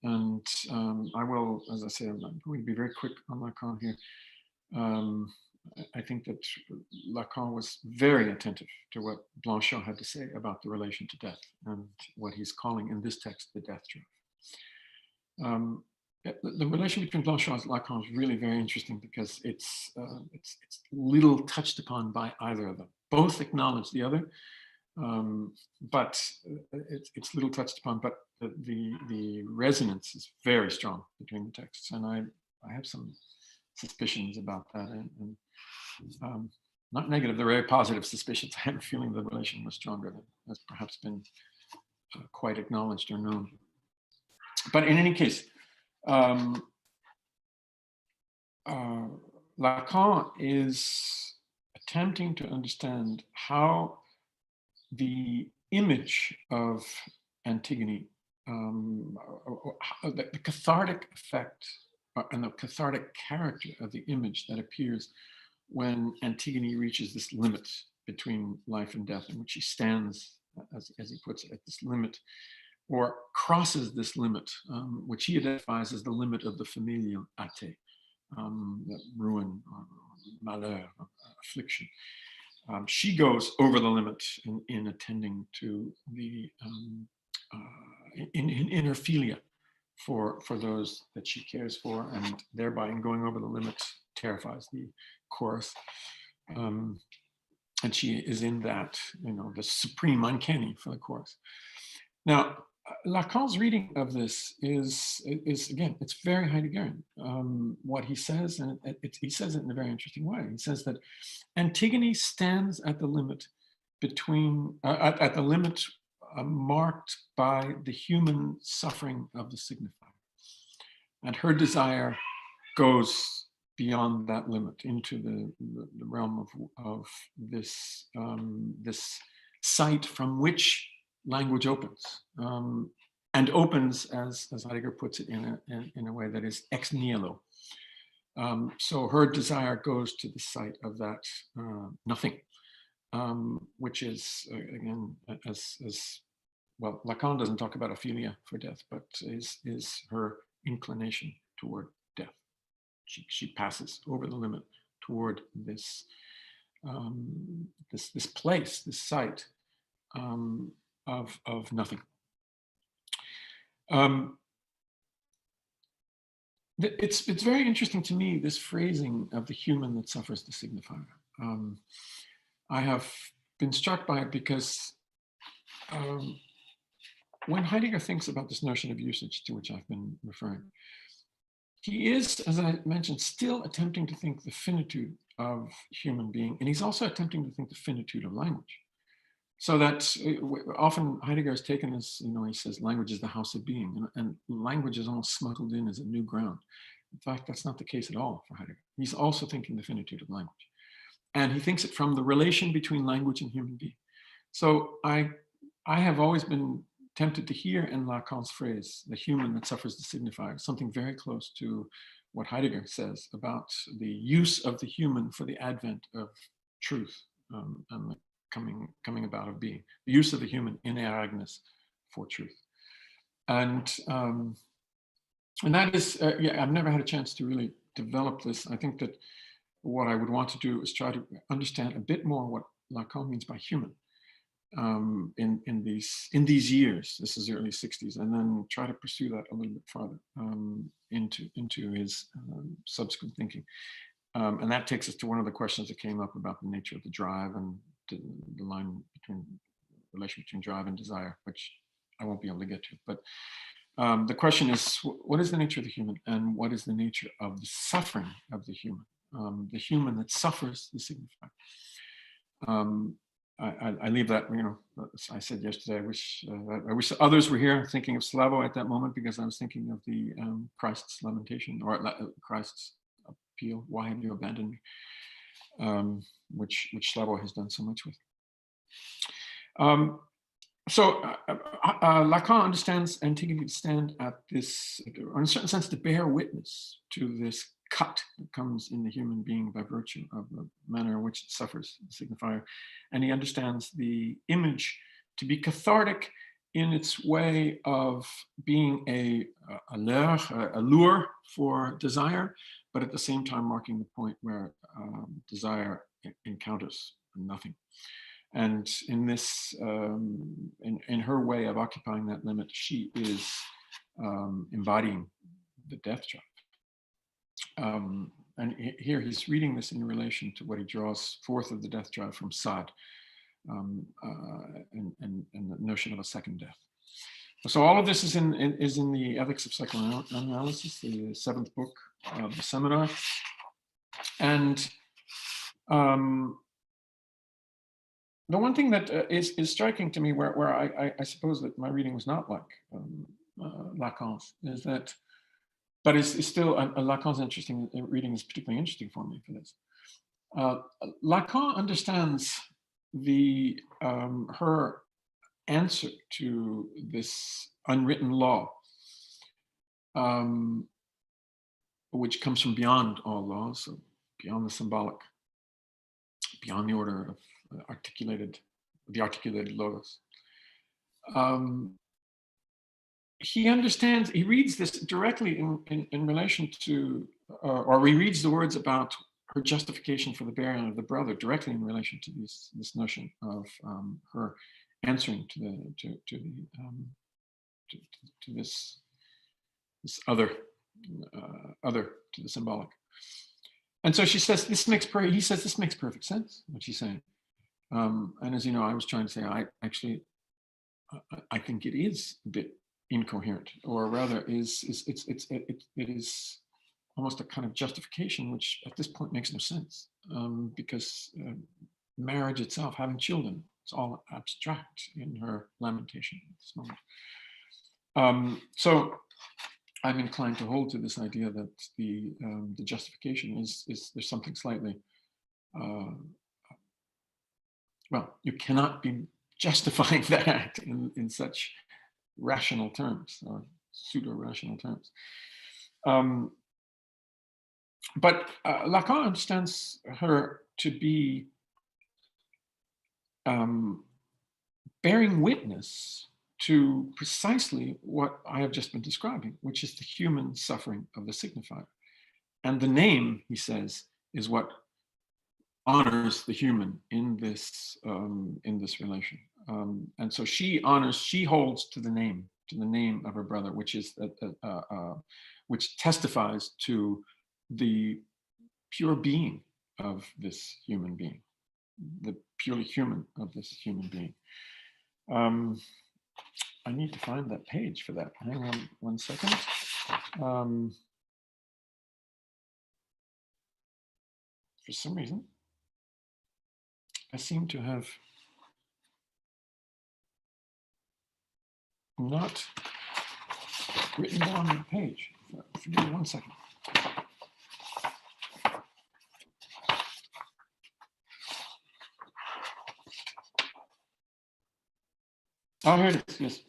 And I will, as I say, I'm going to be very quick on Lacan here. I think that Lacan was very attentive to what Blanchot had to say about the relation to death and what he's calling in this text the death drive. The relation between Blanchot and Lacan is really very interesting because it's little touched upon by either of them. Both acknowledge the other, but it's little touched upon. But the resonance is very strong between the texts, and I have some suspicions about that, and not negative, they're very positive suspicions. I have a feeling the relation was stronger than has perhaps been quite acknowledged or known. But in any case, Lacan is attempting to understand how the image of Antigone, the cathartic effect and the cathartic character of the image that appears when Antigone reaches this limit between life and death, in which she stands, as he puts it, at this limit, or crosses this limit, which he identifies as the limit of the familial ate, that ruin, malheur, affliction. She goes over the limit in attending to the in her philia for those that she cares for, and thereby in going over the limit terrifies the chorus. And she is in that, the supreme uncanny for the chorus. Now, Lacan's reading of this is again, it's very Heideggerian. What he says, and he says it in a very interesting way. He says that Antigone stands at the limit between, at the limit marked by the human suffering of the signifier. And her desire goes beyond that limit into the realm of this, this site from which language opens, and opens, as Heidegger puts it, in a way that is ex nihilo. So her desire goes to the site of that nothing, which is, again, as well, Lacan doesn't talk about aphilia for death, but is her inclination toward death. She passes over the limit toward this this place, this site of nothing. It's very interesting to me, this phrasing of the human that suffers the signifier. I have been struck by it because when Heidegger thinks about this notion of usage to which I've been referring, he is, as I mentioned, still attempting to think the finitude of human being, and he's also attempting to think the finitude of language. So that often Heidegger has taken this, he says language is the house of being, and language is almost smuggled in as a new ground. In fact, that's not the case at all for Heidegger. He's also thinking the finitude of language. And he thinks it from the relation between language and human being. So I have always been tempted to hear in Lacan's phrase, the human that suffers the signifier, something very close to what Heidegger says about the use of the human for the advent of truth, and the coming about of being, the use of the human in Agnes for truth. And that is, I've never had a chance to really develop this. I think that what I would want to do is try to understand a bit more what Lacan means by human in these years. This is the early 60s, and then try to pursue that a little bit farther into his subsequent thinking. And that takes us to one of the questions that came up about the nature of the drive and the line between relation between drive and desire, which I won't be able to get to. But the question is, what is the nature of the human, and what is the nature of the suffering of the human that suffers the signifier? I leave that, I said yesterday, I wish others were here thinking of Slavo at that moment, because I was thinking of the Christ's lamentation, or Christ's appeal, why have you abandoned me? Which Slavo has done so much with. So Lacan understands Antigone to stand at this, or in a certain sense, to bear witness to this cut that comes in the human being by virtue of the manner in which it suffers the signifier. And he understands the image to be cathartic in its way of being a lure for desire, but at the same time marking the point where desire encounters nothing. And in this, in her way of occupying that limit, she is embodying the death drive. And here he's reading this in relation to what he draws forth of the death drive from Sade, and the notion of a second death. So all of this is in the Ethics of Psychoanalysis, the 7th book of the seminar. And the one thing that is striking to me, where I suppose that my reading was not like Lacan's, is that, but it's still, Lacan's interesting, reading is particularly interesting for me for this. Lacan understands her answer to this unwritten law which comes from beyond all laws, so beyond the symbolic, beyond the order of the articulated logos. He understands, he reads this directly in relation to, or rereads the words about her justification for the burial of the brother directly in relation to this notion of her answering to this other to the symbolic. And so she says, he says, this makes perfect sense, what she's saying. And as you know, I was trying to say, I think it is a bit incoherent, or rather it is almost a kind of justification, which at this point makes no sense, because marriage itself, having children, it's all abstract in her lamentation at this moment. So I'm inclined to hold to this idea that the justification is there's something slightly, well, you cannot be justifying that in such rational terms, or pseudo-rational terms. But Lacan understands her to be bearing witness to precisely what I have just been describing, which is the human suffering of the signifier. And the name, he says, is what honors the human in this relation. And so she holds to the name of her brother, which is which testifies to the pure being of this human being, the purely human of this human being. I need to find that page for that. Hang on one second. For some reason, I seem to have not written down the page. Give me 1 second. Oh, here it is, yes.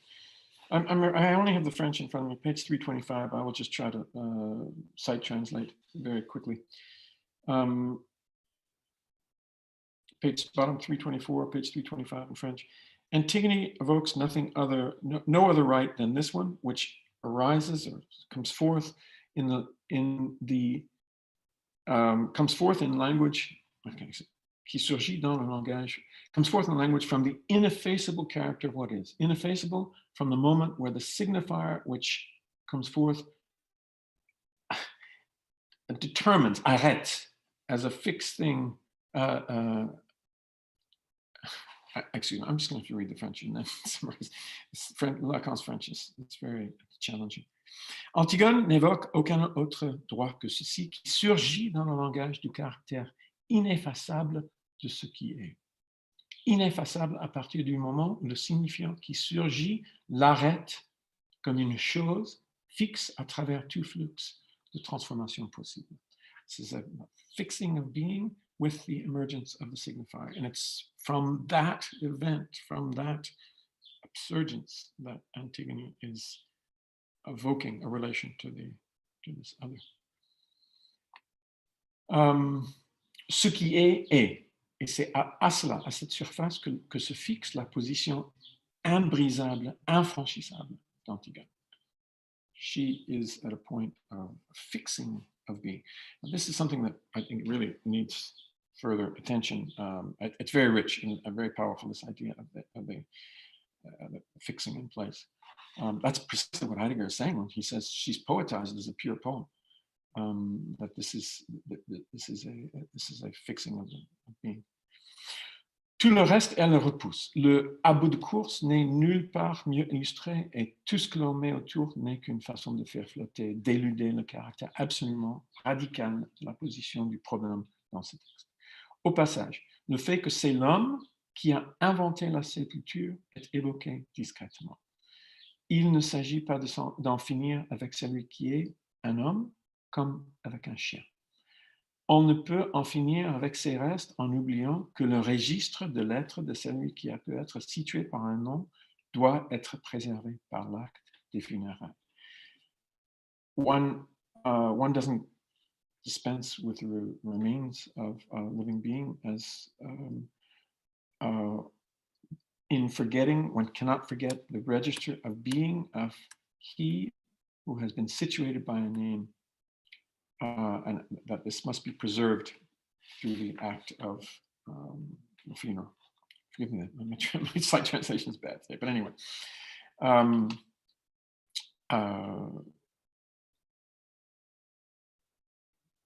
I only have the French in front of me, page 325. I will just try to sight translate very quickly. Bottom 324, page 325 in French. Antigone evokes no other right than this one, which arises or comes forth in language. Okay, qui surgit dans le langage, comes forth in language from the ineffaceable character of what is. Ineffaceable from the moment where the signifier which comes forth determines, arrête, as a fixed thing. Excuse me, I'm just going to have to read the French and then summarize. Lacan's French is very challenging. Antigone n'évoque aucun autre droit que ceci qui surgit dans le langage du caractère ineffaçable de ce qui est. Ineffaçable à partir du moment où le signifiant qui surgit l'arrête comme une chose fixe à travers tout flux de transformation possible. This is a fixing of being with the emergence of the signifier. And it's from that event, from that absurgence, that Antigone is evoking a relation to this other. Ce qui est. Et c'est à cela, à cette surface, que se fixe la position imbrisable, infranchissable d'Antigone. She is at a point of fixing of being. And this is something that I think really needs further attention. It's very rich and very powerful, this idea of the fixing in place. That's precisely what Heidegger is saying when he says she's poetized as a pure poem. That this is a fixing of being. Tout le reste, elle le repousse. Le à bout de course n'est nulle part mieux illustré et tout ce que l'on met autour n'est qu'une façon de faire flotter, d'éluder le caractère absolument radical de la position du problème dans ce texte. Au passage, le fait que c'est l'homme qui a inventé la sépulture est évoqué discrètement. Il ne s'agit pas d'en finir avec celui qui est un homme comme avec un chien. On ne peut en finir avec ces restes en oubliant que le registre de l'être de celui qui a pu être situé par un nom doit être préservé par l'acte des funérailles. One doesn't dispense with the remains of a living being, as in forgetting, one cannot forget the register of being of he who has been situated by a name, and that this must be preserved through the act of funeral. Forgive me, my slight translation is bad today, but anyway.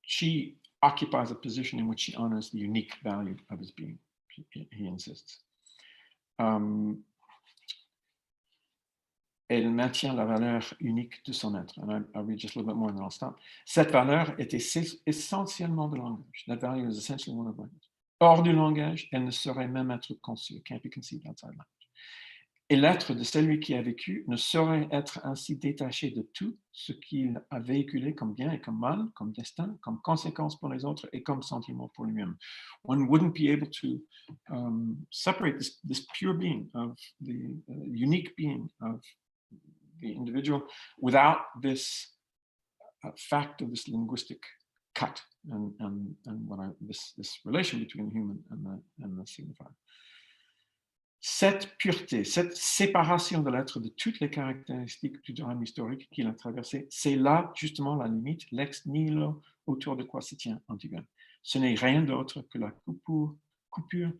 She occupies a position in which she honors the unique value of his being, he insists. Elle maintient la valeur unique de son être. And I'll read just a little bit more and then I'll stop. Cette valeur est essentiellement de langage. That value is essentially one of language. Hors du langage, elle ne saurait même être conçue. It can't be conceived outside language. Et l'être de celui qui a vécu ne saurait être ainsi détaché de tout ce qu'il a véhiculé comme bien et comme mal, comme destin, comme conséquence pour les autres et comme sentiment pour lui-même. One wouldn't be able to separate this pure being of the unique being of the individual without this fact of this linguistic cut and this relation between the human and the signifier. Cette pureté, cette séparation de l'être de toutes les caractéristiques du drame historique qu'il a traversé, c'est là justement la limite, l'ex nihilo, autour de quoi se tient Antigone. Ce n'est rien d'autre que la coupure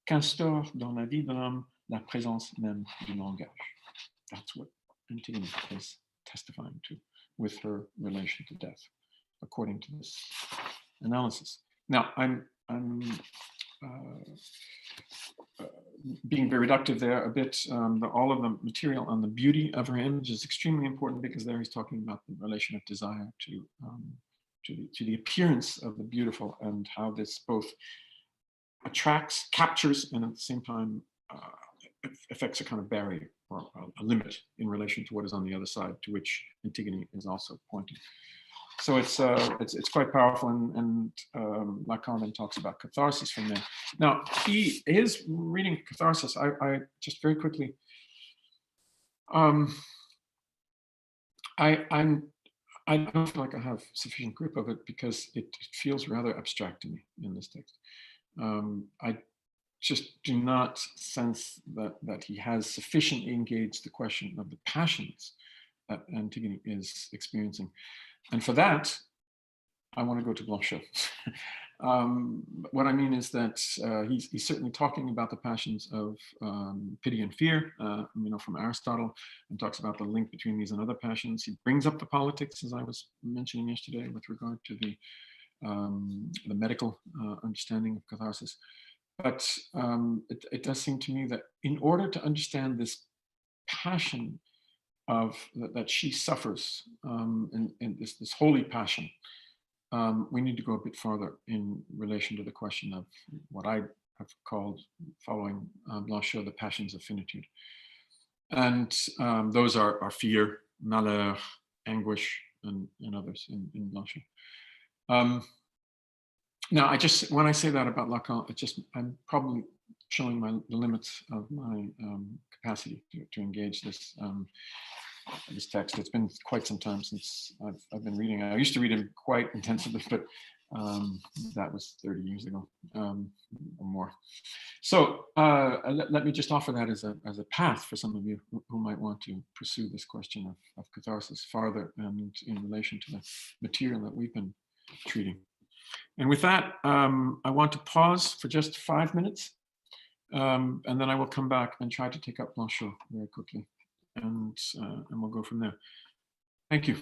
qu'instaure dans la vie de l'homme la présence même du langage. That's what Antigone is testifying to with her relation to death, according to this analysis. Now, I'm being very reductive there a bit. All of the material on the beauty of her image is extremely important because there he's talking about the relation of desire to the appearance of the beautiful and how this both attracts, captures, and at the same time affects a kind of barrier or a limit in relation to what is on the other side, to which Antigone is also pointing. So it's quite powerful, and Lacan then talks about catharsis from there. Now, his reading catharsis, I just very quickly, I don't feel like I have sufficient grip of it because it feels rather abstract to me in this text. I just do not sense that he has sufficiently engaged the question of the passions that Antigone is experiencing. And for that, I want to go to Blanchot. What I mean is that he's certainly talking about the passions of pity and fear, from Aristotle, and talks about the link between these and other passions. He brings up the politics, as I was mentioning yesterday, with regard to the medical understanding of catharsis. But it does seem to me that in order to understand this passion that she suffers, and this holy passion, we need to go a bit farther in relation to the question of what I have called, following Blanchot, the passions of finitude. And those are fear, malheur, anguish, and others in Blanchot. Now, when I say that about Lacan, I'm probably showing the limits of my capacity to engage this text. It's been quite some time since I've been reading. I used to read him quite intensively, but that was 30 years ago or more. So let me just offer that as a path for some of you who might want to pursue this question of catharsis farther and in relation to the material that we've been treating. And with that, I want to pause for just 5 minutes, and then I will come back and try to take up Blanchot very quickly, and we'll go from there. Thank you.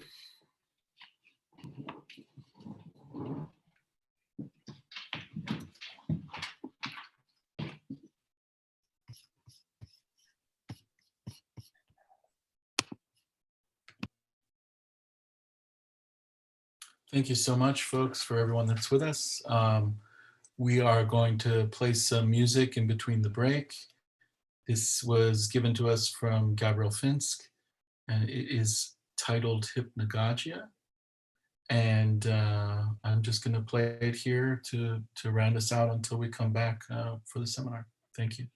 Thank you so much, folks, for everyone that's with us. We are going to play some music in between the break. This was given to us from Gabriel Fynsk, and it is titled Hypnagogia. And I'm just going to play it here to round us out until we come back for the seminar. Thank you.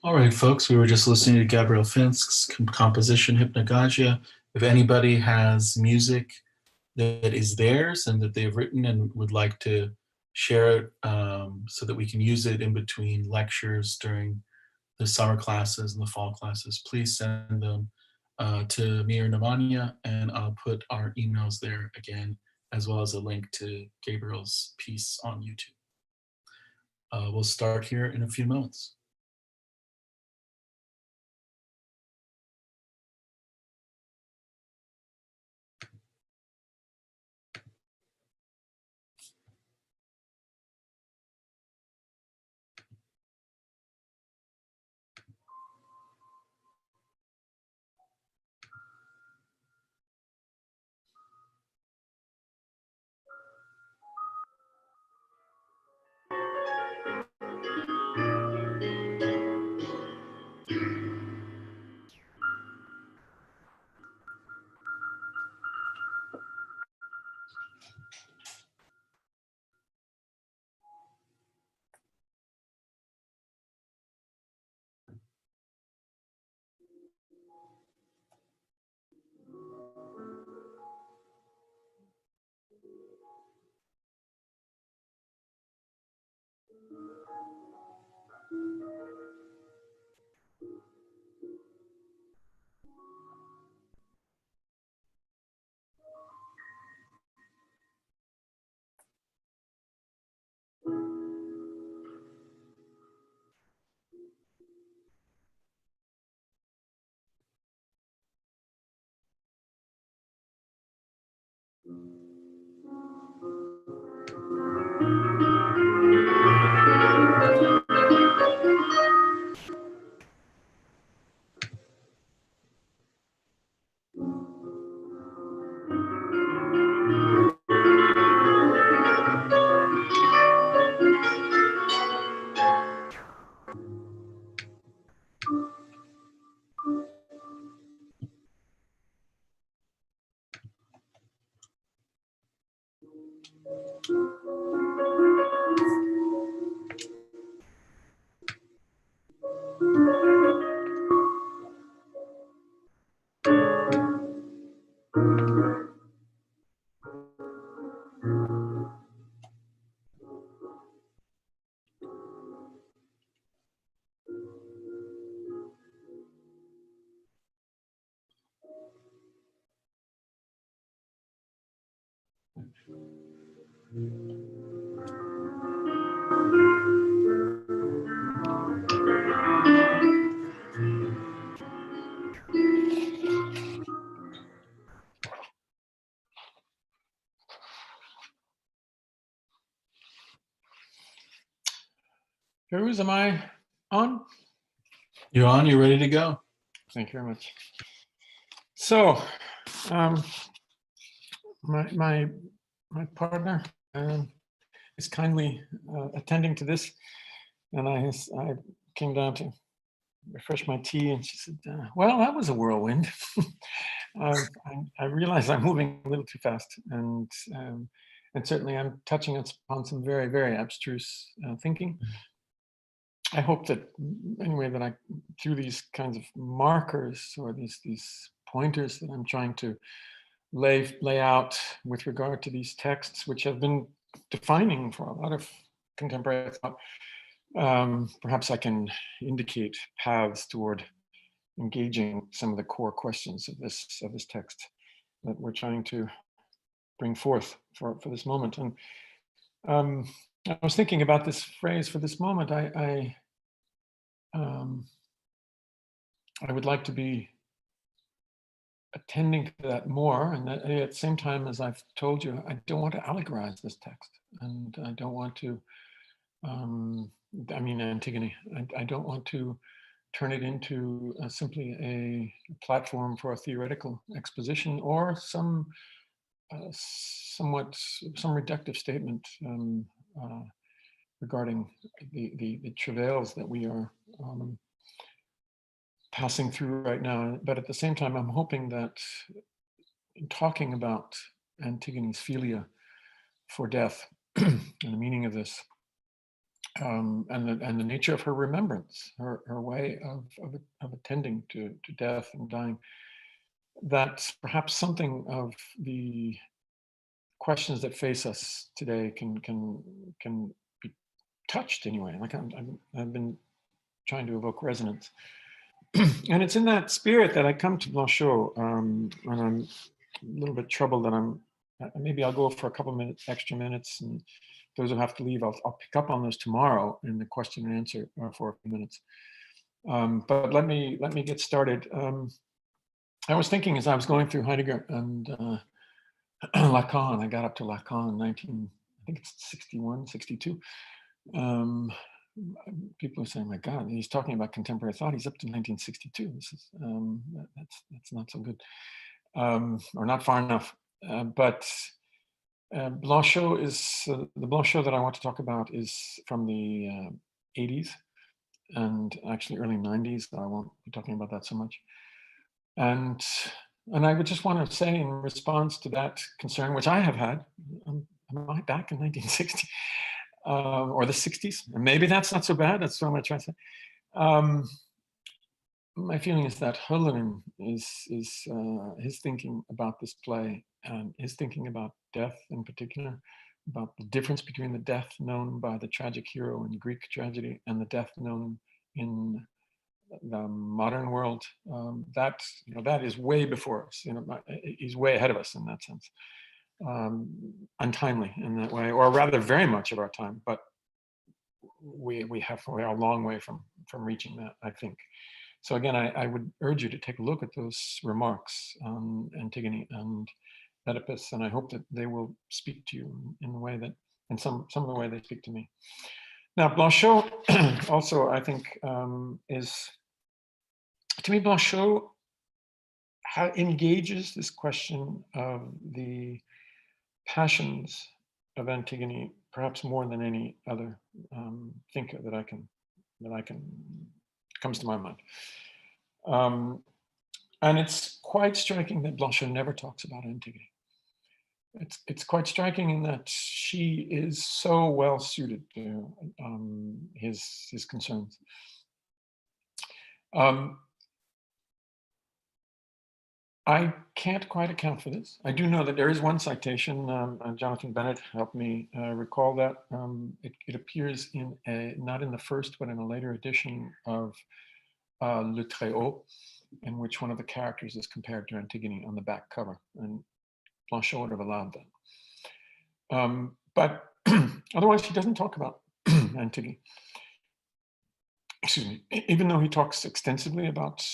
All right, folks, we were just listening to Gabriel Fynsk's composition Hypnagogia. If anybody has music that is theirs and that they've written and would like to share it, so that we can use it in between lectures during the summer classes and the fall classes, please send them to me or Nemanja, and I'll put our emails there again, as well as a link to Gabriel's piece on YouTube. We'll start here in a few moments. Pirooz, am I on? You're on, you're ready to go. Thank you very much. So, my partner is kindly attending to this, and I came down to refresh my tea, and she said, "Well, that was a whirlwind." I realize I'm moving a little too fast, and certainly I'm touching upon some very, very abstruse thinking. I hope that anyway that I, through these kinds of markers or these pointers that I'm trying to lay out with regard to these texts, which have been defining for a lot of contemporary thought, perhaps I can indicate paths toward engaging some of the core questions of this text that we're trying to bring forth for this moment. And I was thinking about this phrase for this moment. I would like to be attending to that more, and at the same time, as I've told you, I don't want to allegorize this text, and I don't want to, I mean Antigone, I don't want to turn it into simply a platform for a theoretical exposition or some reductive statement regarding the travails that we are passing through right now. But at the same time, I'm hoping that in talking about Antigone's philia for death and the meaning of this, and the nature of her remembrance, her way of attending to death and dying, that perhaps something of the questions that face us today can be touched anyway. Like I've been trying to evoke resonance. And it's in that spirit that I come to Blanchot, and I'm a little bit troubled that maybe I'll go for a couple extra minutes, and those who have to leave, I'll pick up on those tomorrow in the question and answer for a few minutes. But let me get started. I was thinking as I was going through Heidegger and Lacan, I got up to Lacan, I think it's 61, 62. People are saying, my God, he's talking about contemporary thought. He's up to 1962. This is that's not so good, or not far enough. But Blanchot is the Blanchot that I want to talk about is from the 80s and actually early 90s. I won't be talking about that so much. And I would just want to say in response to that concern, which I have had, am I back in 1960? Or the 60s? And maybe that's not so bad. That's what I'm going to try to say. My feeling is that Hölderlin is his thinking about this play and his thinking about death in particular, about the difference between the death known by the tragic hero in Greek tragedy and the death known in the modern world. That is way before us. He's way ahead of us in that sense. Untimely in that way, or rather very much of our time, but we are a long way from reaching that, I think. So again, I would urge you to take a look at those remarks on Antigone and Oedipus, and I hope that they will speak to you in the way that, in some of the way they speak to me. Now, Blanchot also, I think, is, to me, Blanchot engages this question of the passions of Antigone, perhaps more than any other thinker that I can comes to my mind. And it's quite striking that Blanchot never talks about Antigone. It's quite striking in that she is so well suited to his concerns. I can't quite account for this. I do know that there is one citation. Jonathan Bennett helped me recall that. It appears in not in the first, but in a later edition of Le Très-Haut, in which one of the characters is compared to Antigone on the back cover, and Blanchot would have allowed that. But otherwise, he doesn't talk about Antigone. Excuse me. Even though he talks extensively about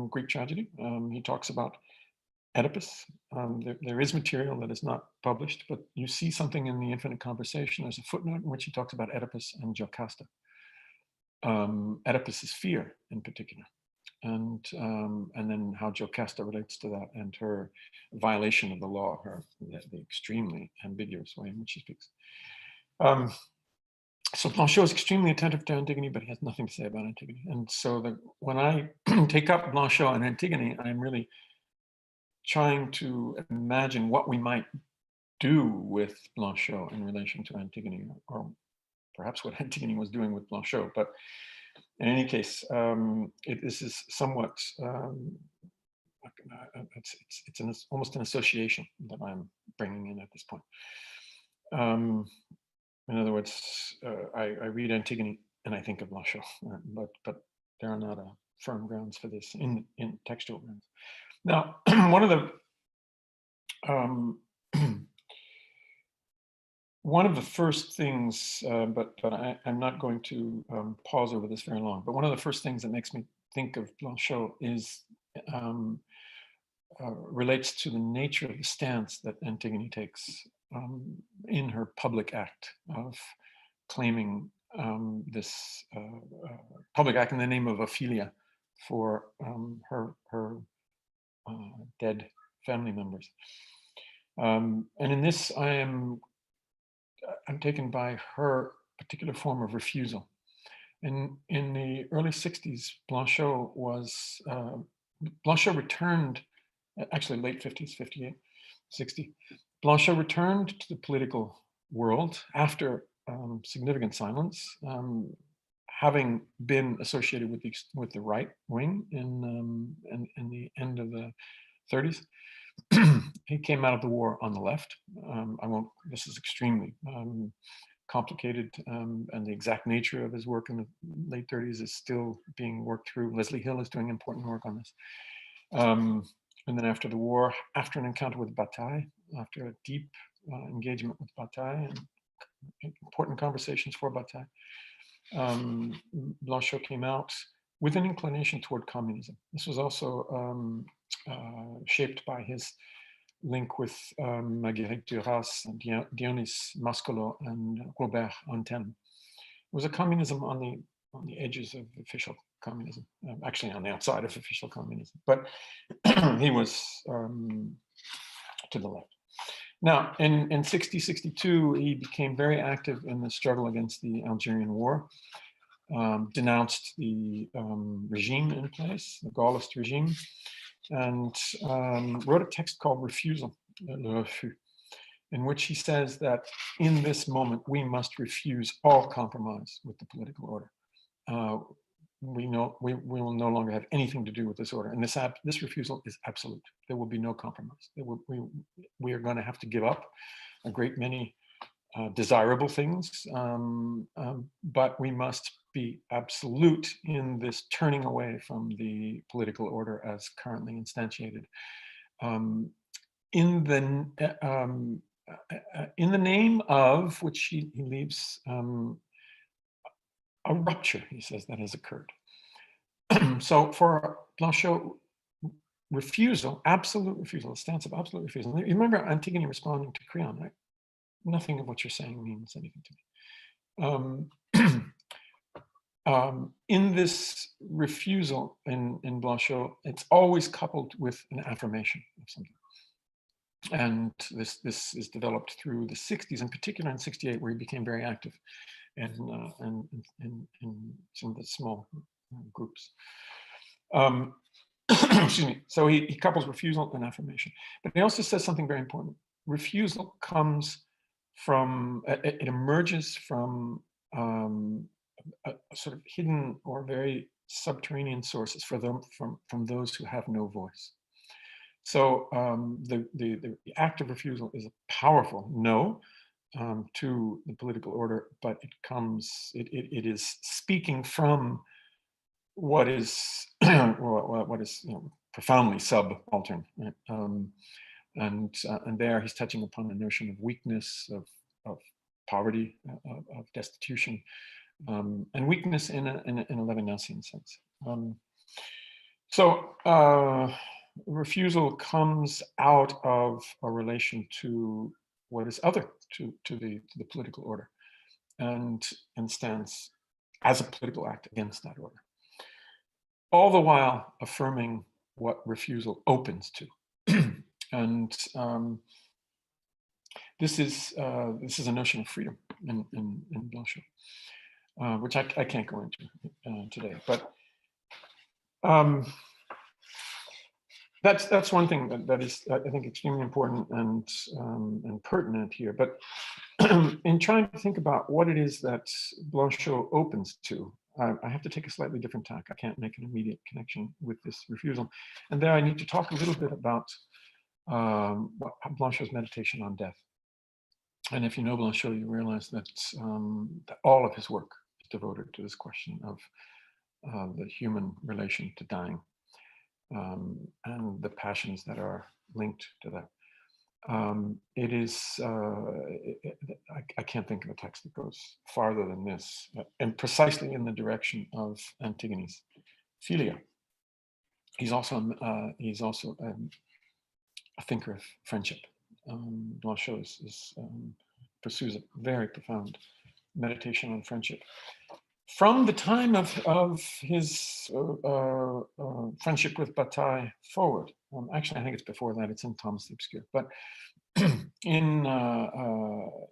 Greek tragedy, he talks about Oedipus. There is material that is not published, but you see something in the Infinite Conversation. There's a footnote in which he talks about Oedipus and Jocasta. Oedipus's fear in particular, and then how Jocasta relates to that and her violation of the law, the extremely ambiguous way in which she speaks. So Blanchot is extremely attentive to Antigone, but he has nothing to say about Antigone. And so when I take up Blanchot and Antigone, I'm really trying to imagine what we might do with Blanchot in relation to Antigone, or perhaps what Antigone was doing with Blanchot. But in any case, this is somewhat, it's almost an association that I'm bringing in at this point. In other words, I read Antigone and I think of Blanchot, but there are not firm grounds for this in textual grounds. Now, one of the first things, but I'm not going to pause over this very long, but one of the first things that makes me think of Blanchot is relates to the nature of the stance that Antigone takes in her public act of claiming this public act in the name of Ophelia for her dead family members. And in this, I'm taken by her particular form of refusal. In the early 60s, Blanchot returned, actually late 50s, 58, 60. Blanchot returned to the political world after significant silence, having been associated with the right wing in the end of the 30s. he came out of the war on the left. This is extremely complicated, and the exact nature of his work in the late 30s is still being worked through. Leslie Hill is doing important work on this. And then after the war, after an encounter with Bataille, after a deep engagement with Bataille and important conversations for Bataille, Blanchot came out with an inclination toward communism. This was also shaped by his link with Marguerite Duras and Dionys Mascolo and Robert Antin. It was a communism on the edges of official communism, actually on the outside of official communism, but he was to the left. Now, in 62, he became very active in the struggle against the Algerian War, denounced the regime in place, the Gaullist regime, and wrote a text called Refusal, Le Refus, in which he says that in this moment, we must refuse all compromise with the political order. We will no longer have anything to do with this order. And this refusal is absolute. There will be no compromise. We are going to have to give up a great many desirable things, but we must be absolute in this turning away from the political order as currently instantiated. In the name of which he leaves a rupture, he says, that has occurred. So for Blanchot, refusal, absolute refusal, a stance of absolute refusal. You remember Antigone responding to Creon, right? Nothing of what you're saying means anything to me. In this refusal in Blanchot, it's always coupled with an affirmation of something. And this is developed through the 60s, in particular in 68, where he became very active in some of the small groups. Excuse me. So he couples refusal and affirmation. But he also says something very important. Refusal comes from, it emerges from a sort of hidden or very subterranean sources from those who have no voice. So the act of refusal is a powerful no to the political order, but it is speaking from what is profoundly subaltern, right? And there he's touching upon the notion of weakness, of poverty, of destitution, and weakness in a Levinasian sense. So refusal comes out of a relation to what is other to the political order, and stands as a political act against that order, all the while affirming what refusal opens to. And this is a notion of freedom in Blanchot, which I can't go into today. But that's one thing that is, I think, extremely important and pertinent here. But in trying to think about what it is that Blanchot opens to, I have to take a slightly different tack. I can't make an immediate connection with this refusal. And there I need to talk a little bit about Blanchot's meditation on death. And if you know Blanchot, you realize that all of his work is devoted to this question of the human relation to dying, and the passions that are linked to that. It is, I can't think of a text that goes farther than this, and precisely in the direction of Antigone's philia. He's also a thinker of friendship. Blanchot pursues a very profound meditation on friendship. From the time of his friendship with Bataille forward, actually I think it's before that, it's in Thomas the Obscure, but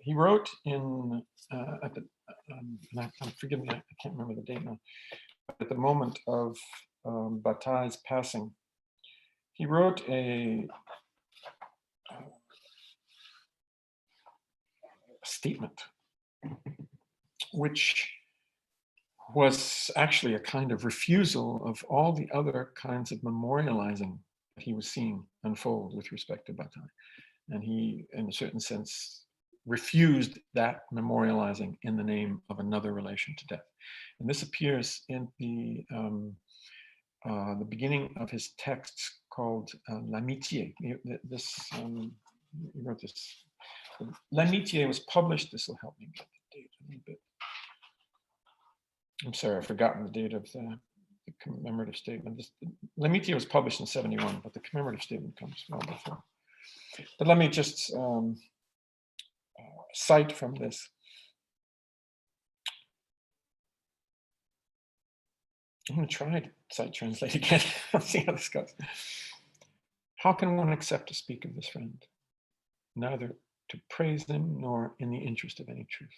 he wrote in, forgive me, I can't remember the date now, but at the moment of Bataille's passing, he wrote a statement, which was actually a kind of refusal of all the other kinds of memorializing he was seeing unfold with respect to Bataille. And he, in a certain sense, refused that memorializing in the name of another relation to death. And this appears in the beginning of his texts called L'Amitié. He wrote this. L'Amitié was published, this will help me get the date a little bit. I'm sorry, I've forgotten the date of the commemorative statement. L'Amitié was published in 71, but the commemorative statement comes well before. But let me just cite from this. I'm going to try to cite translate again. Let's see how this goes. How can one accept to speak of this friend? Neither to praise him nor in the interest of any truth.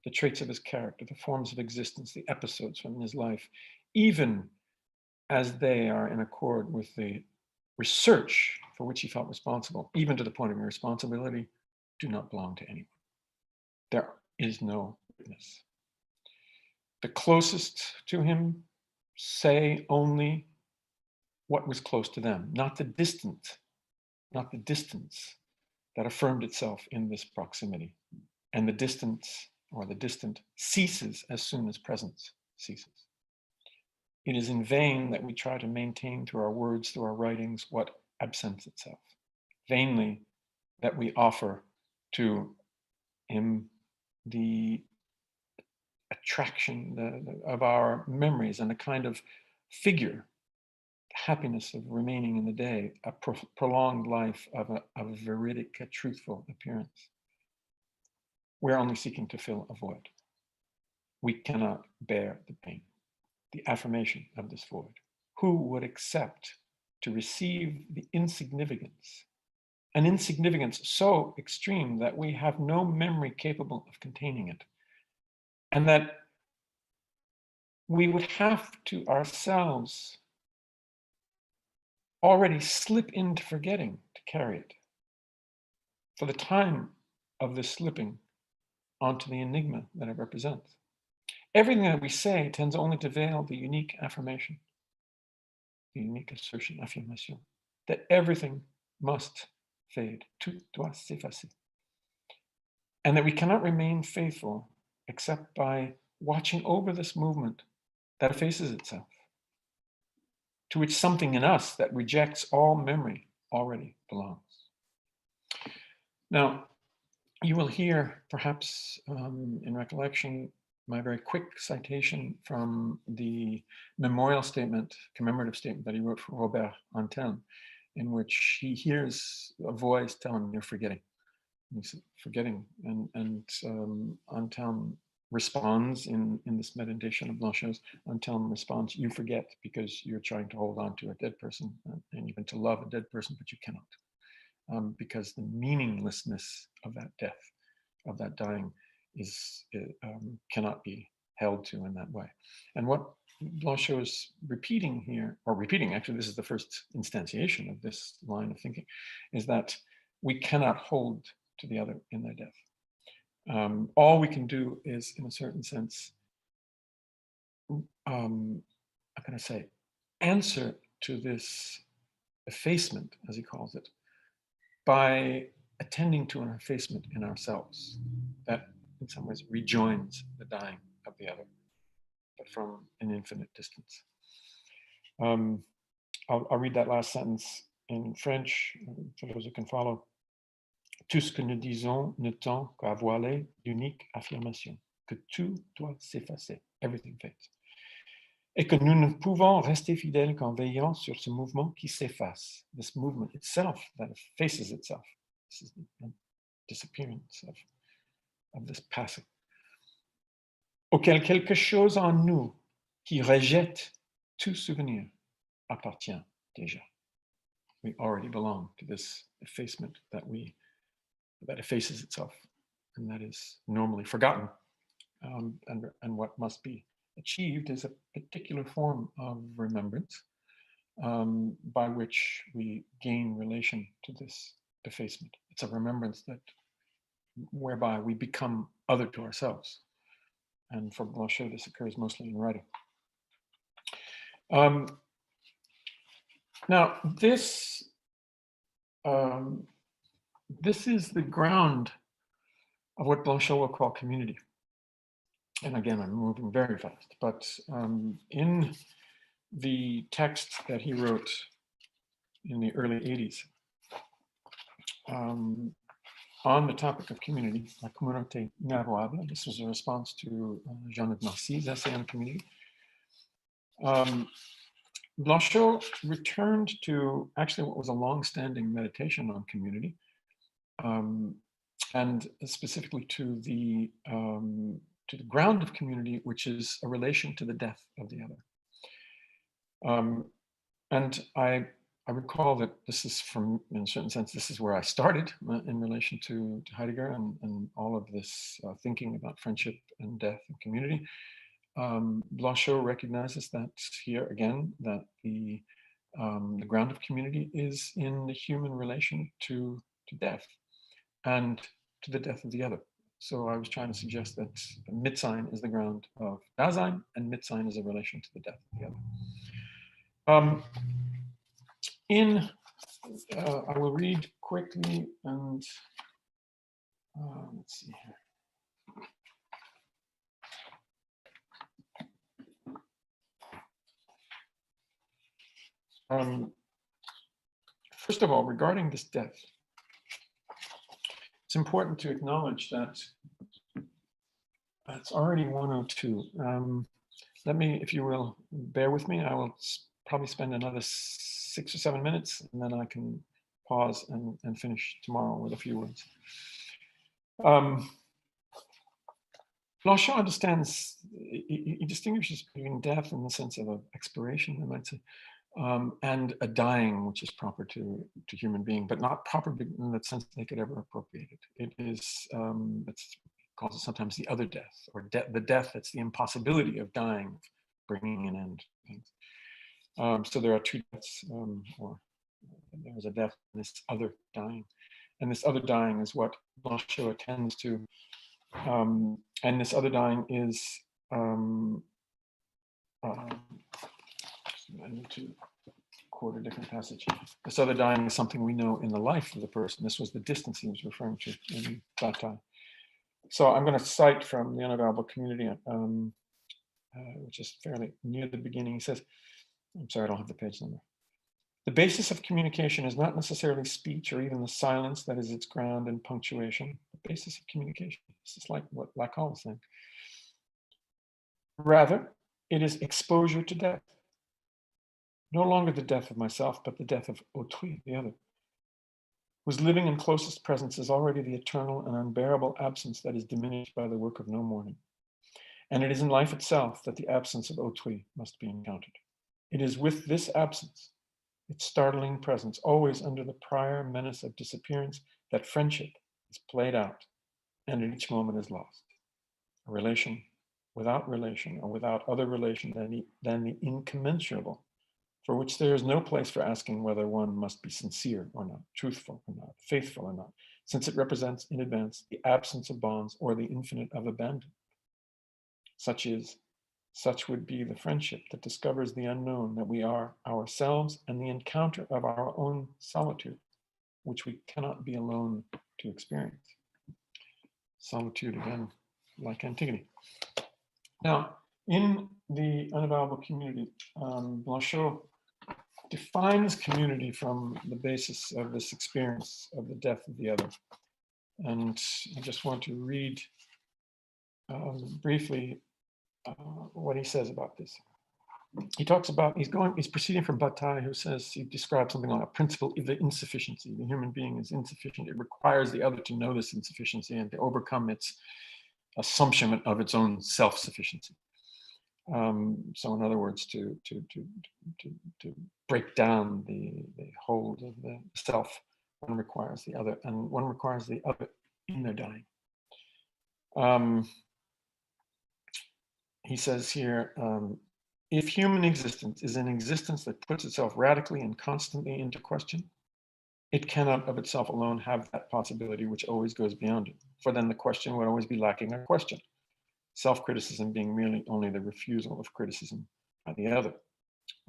The traits of his character, the forms of existence, the episodes from his life, even as they are in accord with the research for which he felt responsible, even to the point of irresponsibility, do not belong to anyone. There is no witness. The closest to him say only what was close to them, not the distance that affirmed itself in this proximity. And the distance or the distant ceases as soon as presence ceases. It is in vain that we try to maintain through our words, through our writings, what absents itself. Vainly that we offer to him the attraction of our memories and a kind of figure, happiness of remaining in the day, a prolonged life of a veridic, a truthful appearance. We're only seeking to fill a void. We cannot bear the pain, the affirmation of this void. Who would accept to receive the insignificance, an insignificance so extreme that we have no memory capable of containing it, and that we would have to ourselves already slip into forgetting to carry it, for the time of this slipping onto the enigma that it represents. Everything that we say tends only to veil the unique affirmation, the unique assertion, affirmation, that everything must fade, tout doit s'effacer, and that we cannot remain faithful except by watching over this movement that effaces itself, to which something in us that rejects all memory already belongs. Now, you will hear, perhaps in recollection, my very quick citation from the memorial statement, commemorative statement that he wrote for Robert Antelme, in which he hears a voice tell him, "You're forgetting." And he's forgetting, and Antelme responds in this meditation of Blanchot's. Antelme responds, "You forget because you're trying to hold on to a dead person and even to love a dead person, but you cannot, because the meaninglessness of that death, of that dying, cannot be held to in that way." And what Blanchot is repeating here, actually, this is the first instantiation of this line of thinking, is that we cannot hold to the other in their death. All we can do is, in a certain sense, I'm going to say, answer to this effacement, as he calls it, by attending to an effacement in ourselves that in some ways rejoins the dying of the other, but from an infinite distance. I'll read that last sentence in French for those who can follow. Tout ce que nous disons ne tend qu'à voiler l'unique affirmation, que tout doit s'effacer, everything fades, et que nous ne pouvons rester fidèles qu'en veillant sur ce mouvement qui s'efface, this movement itself that effaces itself. This is the disappearance of this passing. Auquel quelque chose en nous qui rejette tout souvenir appartient déjà. We already belong to this effacement that effaces itself, and that is normally forgotten. And what must be achieved is a particular form of remembrance by which we gain relation to this effacement. It's a remembrance whereby we become other to ourselves. And for Blanchot, this occurs mostly in writing. Now, this is the ground of what Blanchot will call community. And again, I'm moving very fast, but in the text that he wrote in the early 80s on the topic of community, La Communauté Inavouable, this was a response to Jean-Luc Narcy's essay on community. Blanchot returned to actually what was a long-standing meditation on community, and specifically to the ground of community, which is a relation to the death of the other. And I recall that this is from, in a certain sense, this is where I started in relation to Heidegger and all of this thinking about friendship and death and community. Blanchot recognizes that here again, that the ground of community is in the human relation to death and to the death of the other. So I was trying to suggest that Mitsein is the ground of Dasein, and Mitsein is a relation to the death of the other. I will read quickly and let's see here. First of all, regarding this death, it's important to acknowledge that it's already 1:02. Let me, if you will, bear with me. I will probably spend another 6 or 7 minutes, and then I can pause and finish tomorrow with a few words. Blanchot understands, he distinguishes between death in the sense of an expiration, I might say, and a dying, which is proper to human being, but not proper in that sense they could ever appropriate it. It is, it's calls it sometimes the other death, or the death that's the impossibility of dying, bringing an end to things. So there are two deaths, or there's a death and this other dying. And this other dying is what Blanchot attends to. And this other dying is, I need to quote a different passage. This other dying is something we know in the life of the person. This was the distance he was referring to in Bataille. So I'm going to cite from the Unavowable Community, which is fairly near the beginning. He says, I'm sorry, I don't have the page number. The basis of communication is not necessarily speech or even the silence that is its ground and punctuation. The basis of communication. This is like what Lacan was saying. Rather, it is exposure to death. No longer the death of myself, but the death of autrui, the other, whose living and closest presence is already the eternal and unbearable absence that is diminished by the work of no mourning. And it is in life itself that the absence of autrui must be encountered. It is with this absence, its startling presence, always under the prior menace of disappearance, that friendship is played out and at each moment is lost. A relation without relation, or without other relation than the incommensurable, for which there is no place for asking whether one must be sincere or not, truthful or not, faithful or not, since it represents in advance the absence of bonds or the infinite of abandon. Such would be the friendship that discovers the unknown, that we are ourselves, and the encounter of our own solitude, which we cannot be alone to experience. Solitude, again, like Antigone. Now, in the Unavowable Community, Blanchot defines community from the basis of this experience of the death of the other. And I just want to read briefly what he says about this. He talks about, he's proceeding from Bataille, who says, he describes something like a principle of the insufficiency. The human being is insufficient. It requires the other to know this insufficiency and to overcome its assumption of its own self-sufficiency. So in other words, to break down the hold of the self, one requires the other, and one requires the other in their dying. He says here, if human existence is an existence that puts itself radically and constantly into question, it cannot of itself alone have that possibility which always goes beyond it, for then the question would always be lacking a question, self-criticism being merely only the refusal of criticism by the other.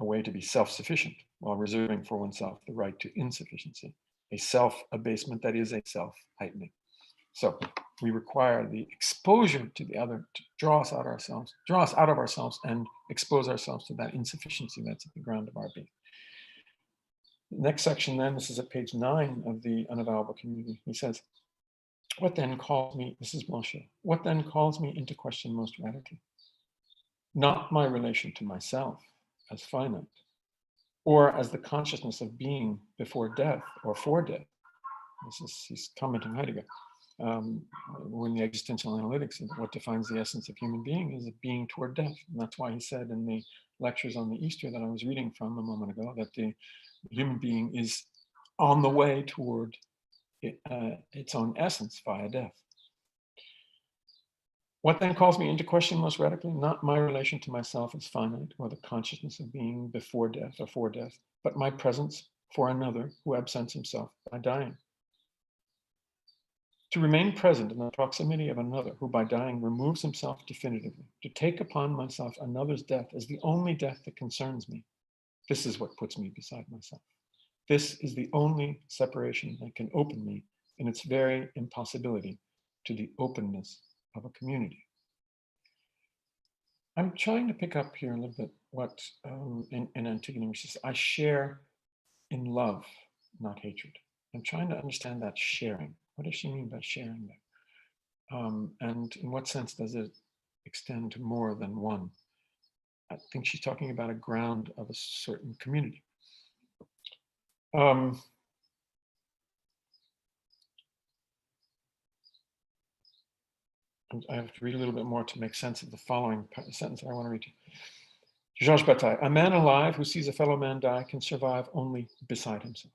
a way to be self-sufficient while reserving for oneself the right to insufficiency, a self-abasement that is a self-heightening. So we require the exposure to the other to draw us out of ourselves and expose ourselves to that insufficiency that's at the ground of our being. The next section then, this is at page 9 of the Unavowable Community. He says, what then calls me, this is Blanchot, what then calls me into question most radically? Not my relation to myself as finite, or as the consciousness of being before death or for death. He's commenting Heidegger. When the existential analytics, what defines the essence of human being is a being toward death. And that's why he said in the lectures on the Easter that I was reading from a moment ago, that the human being is on the way toward its own essence via death. What then calls me into question most radically? Not my relation to myself as finite, or the consciousness of being before death or for death, but my presence for another who absents himself by dying. To remain present in the proximity of another who by dying removes himself definitively, to take upon myself another's death as the only death that concerns me, this is what puts me beside myself. This is the only separation that can open me in its very impossibility to the openness of a community. I'm trying to pick up here a little bit what in Antigone, which is, I share in love, not hatred. I'm trying to understand that sharing. What does she mean by sharing there? And in what sense does it extend to more than one? I think she's talking about a ground of a certain community. I have to read a little bit more to make sense of the following sentence that I want to read to you. Georges Bataille, a man alive who sees a fellow man die can survive only beside himself.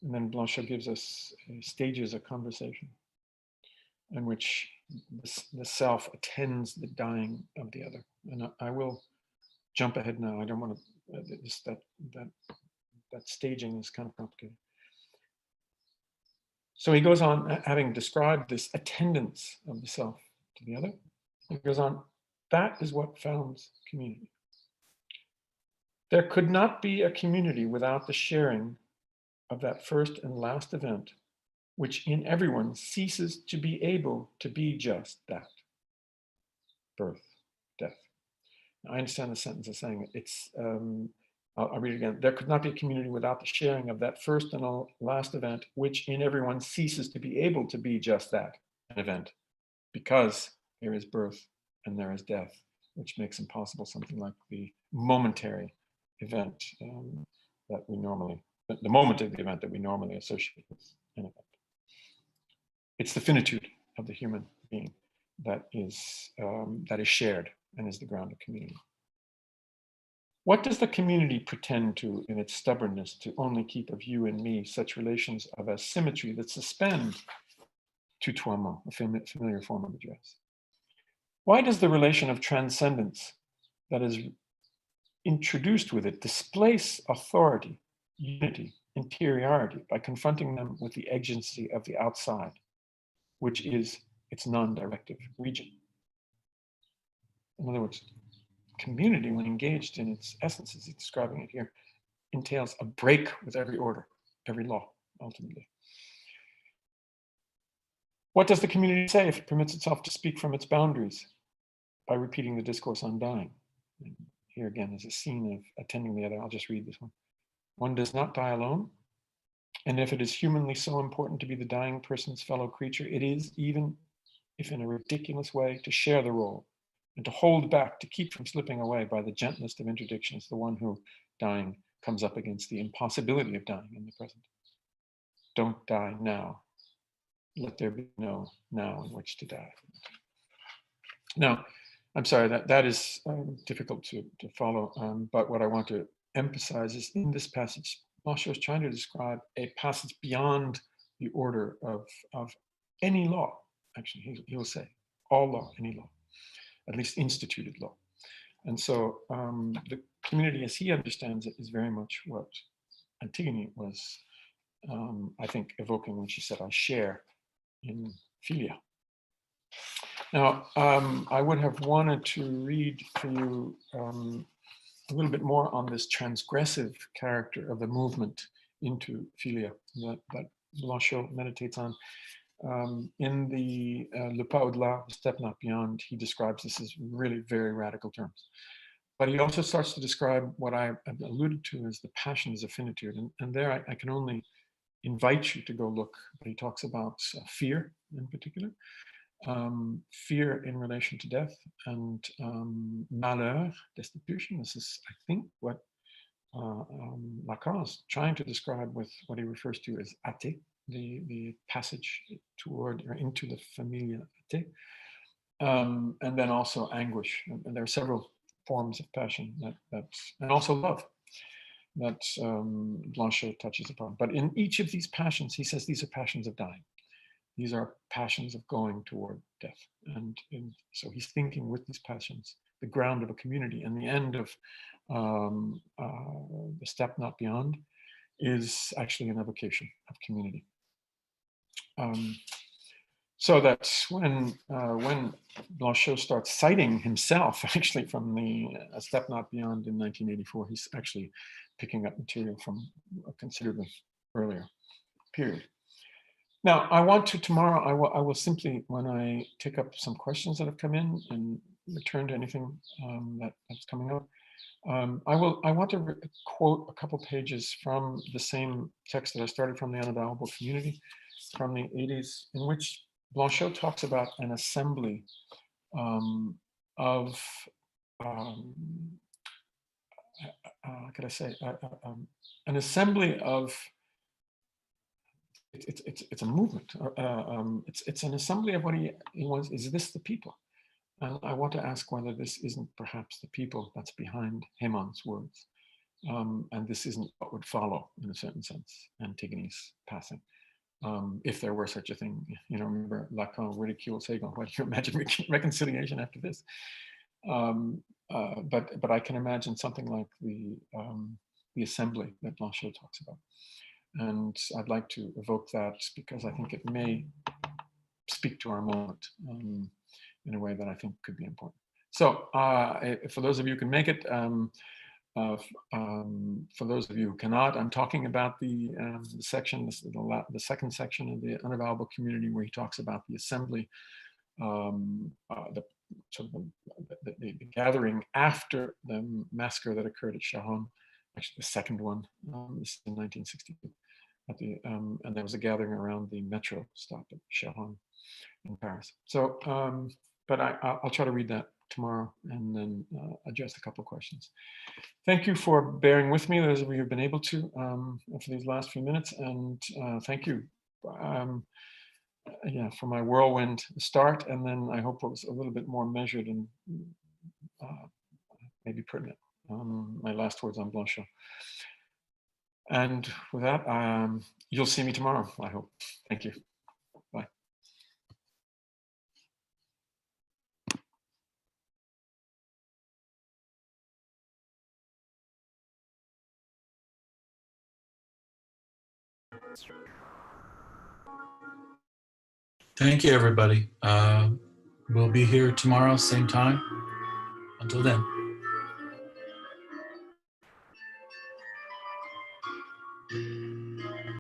And then Blanchot gives us stages of conversation in which the self attends the dying of the other. And I will jump ahead now. I don't want to, that staging is kind of complicated. So he goes on, having described this attendance of the self to the other, he goes on, that is what founds community. There could not be a community without the sharing of that first and last event, which in everyone ceases to be able to be just that, birth, death. Now, I understand the sentence as saying it's, I'll read it again. There could not be a community without the sharing of that first and last event, which in everyone ceases to be able to be just that, an event, because there is birth and there is death, which makes impossible something like the momentary event that we normally, the moment of the event that we normally associate with an event. It's the finitude of the human being that is shared and is the ground of community. What does the community pretend to in its stubbornness to only keep of you and me such relations of asymmetry that suspend tutoiement, a familiar form of address? Why does the relation of transcendence that is introduced with it displace authority, unity, interiority by confronting them with the agency of the outside, which is its non-directive region? In other words, community, when engaged in its essence, as he's describing it here, entails a break with every order, every law, ultimately. What does the community say if it permits itself to speak from its boundaries by repeating the discourse on dying? And here again is a scene of attending the other. I'll just read this one. One does not die alone, and if it is humanly so important to be the dying person's fellow creature, it is, even if in a ridiculous way, to share the role and to hold back, to keep from slipping away by the gentlest of interdictions, the one who, dying, comes up against the impossibility of dying in the present. Don't die now. Let there be no now in which to die. Now, I'm sorry, that is difficult to follow, but what I want to emphasize is in this passage, Blanchot is trying to describe a passage beyond the order of any law. Actually, he will say, all law, any law, at least instituted law. And so the community as he understands it is very much what Antigone was, I think, evoking when she said, I share in philia. Now, I would have wanted to read for you a little bit more on this transgressive character of the movement into philia that Blanchot meditates on. In the Le Pas au-delà, the Step Not Beyond, he describes this as really very radical terms. But he also starts to describe what I alluded to as the passions of finitude. And there I can only invite you to go look. But he talks about fear in particular, fear in relation to death, and malheur, destitution. This is, I think, what Lacan is trying to describe with what he refers to as athée, the passage toward or into the familia athée, and then also anguish. And there are several forms of passion and also love that Blanchot touches upon. But in each of these passions, he says these are passions of dying. These are passions of going toward death. And so he's thinking with these passions, the ground of a community, and the end of the Step Not Beyond is actually an evocation of community. So that when Blanchot starts citing himself, actually from the Step Not Beyond in 1984, he's actually picking up material from a considerably earlier period. Now, I want to tomorrow, I will simply, when I take up some questions that have come in and return to anything that's coming up, I want to quote a couple pages from the same text that I started from, the Unavowable Community, from the 80s, in which Blanchot talks about an assembly of, how could I say, an assembly of, it's a movement. It's an assembly of what he wants. Is this the people? And I want to ask whether this isn't perhaps the people that's behind Hemon's words, and this isn't what would follow, in a certain sense, Antigone's passing. If there were such a thing, remember Lacan ridicules Hegel. What do you imagine reconciliation after this? But I can imagine something like the assembly that Blanchot talks about. And I'd like to evoke that because I think it may speak to our moment in a way that I think could be important. So for those of you who can make it, for those of you who cannot, I'm talking about the section, the second section of the Unavowable Community, where he talks about the assembly, the gathering after the massacre that occurred at Charonne. Actually, the second one, this is in 1962, and there was a gathering around the metro stop at Charonne in Paris. So, but I'll try to read that tomorrow and then address a couple of questions. Thank you for bearing with me, those of you who've been able to, for these last few minutes, and thank you for my whirlwind start, and then I hope it was a little bit more measured and maybe pertinent. My last words on Blanchot. And with that, you'll see me tomorrow, I hope. Thank you. Bye. Thank you, everybody. We'll be here tomorrow, same time. Until then.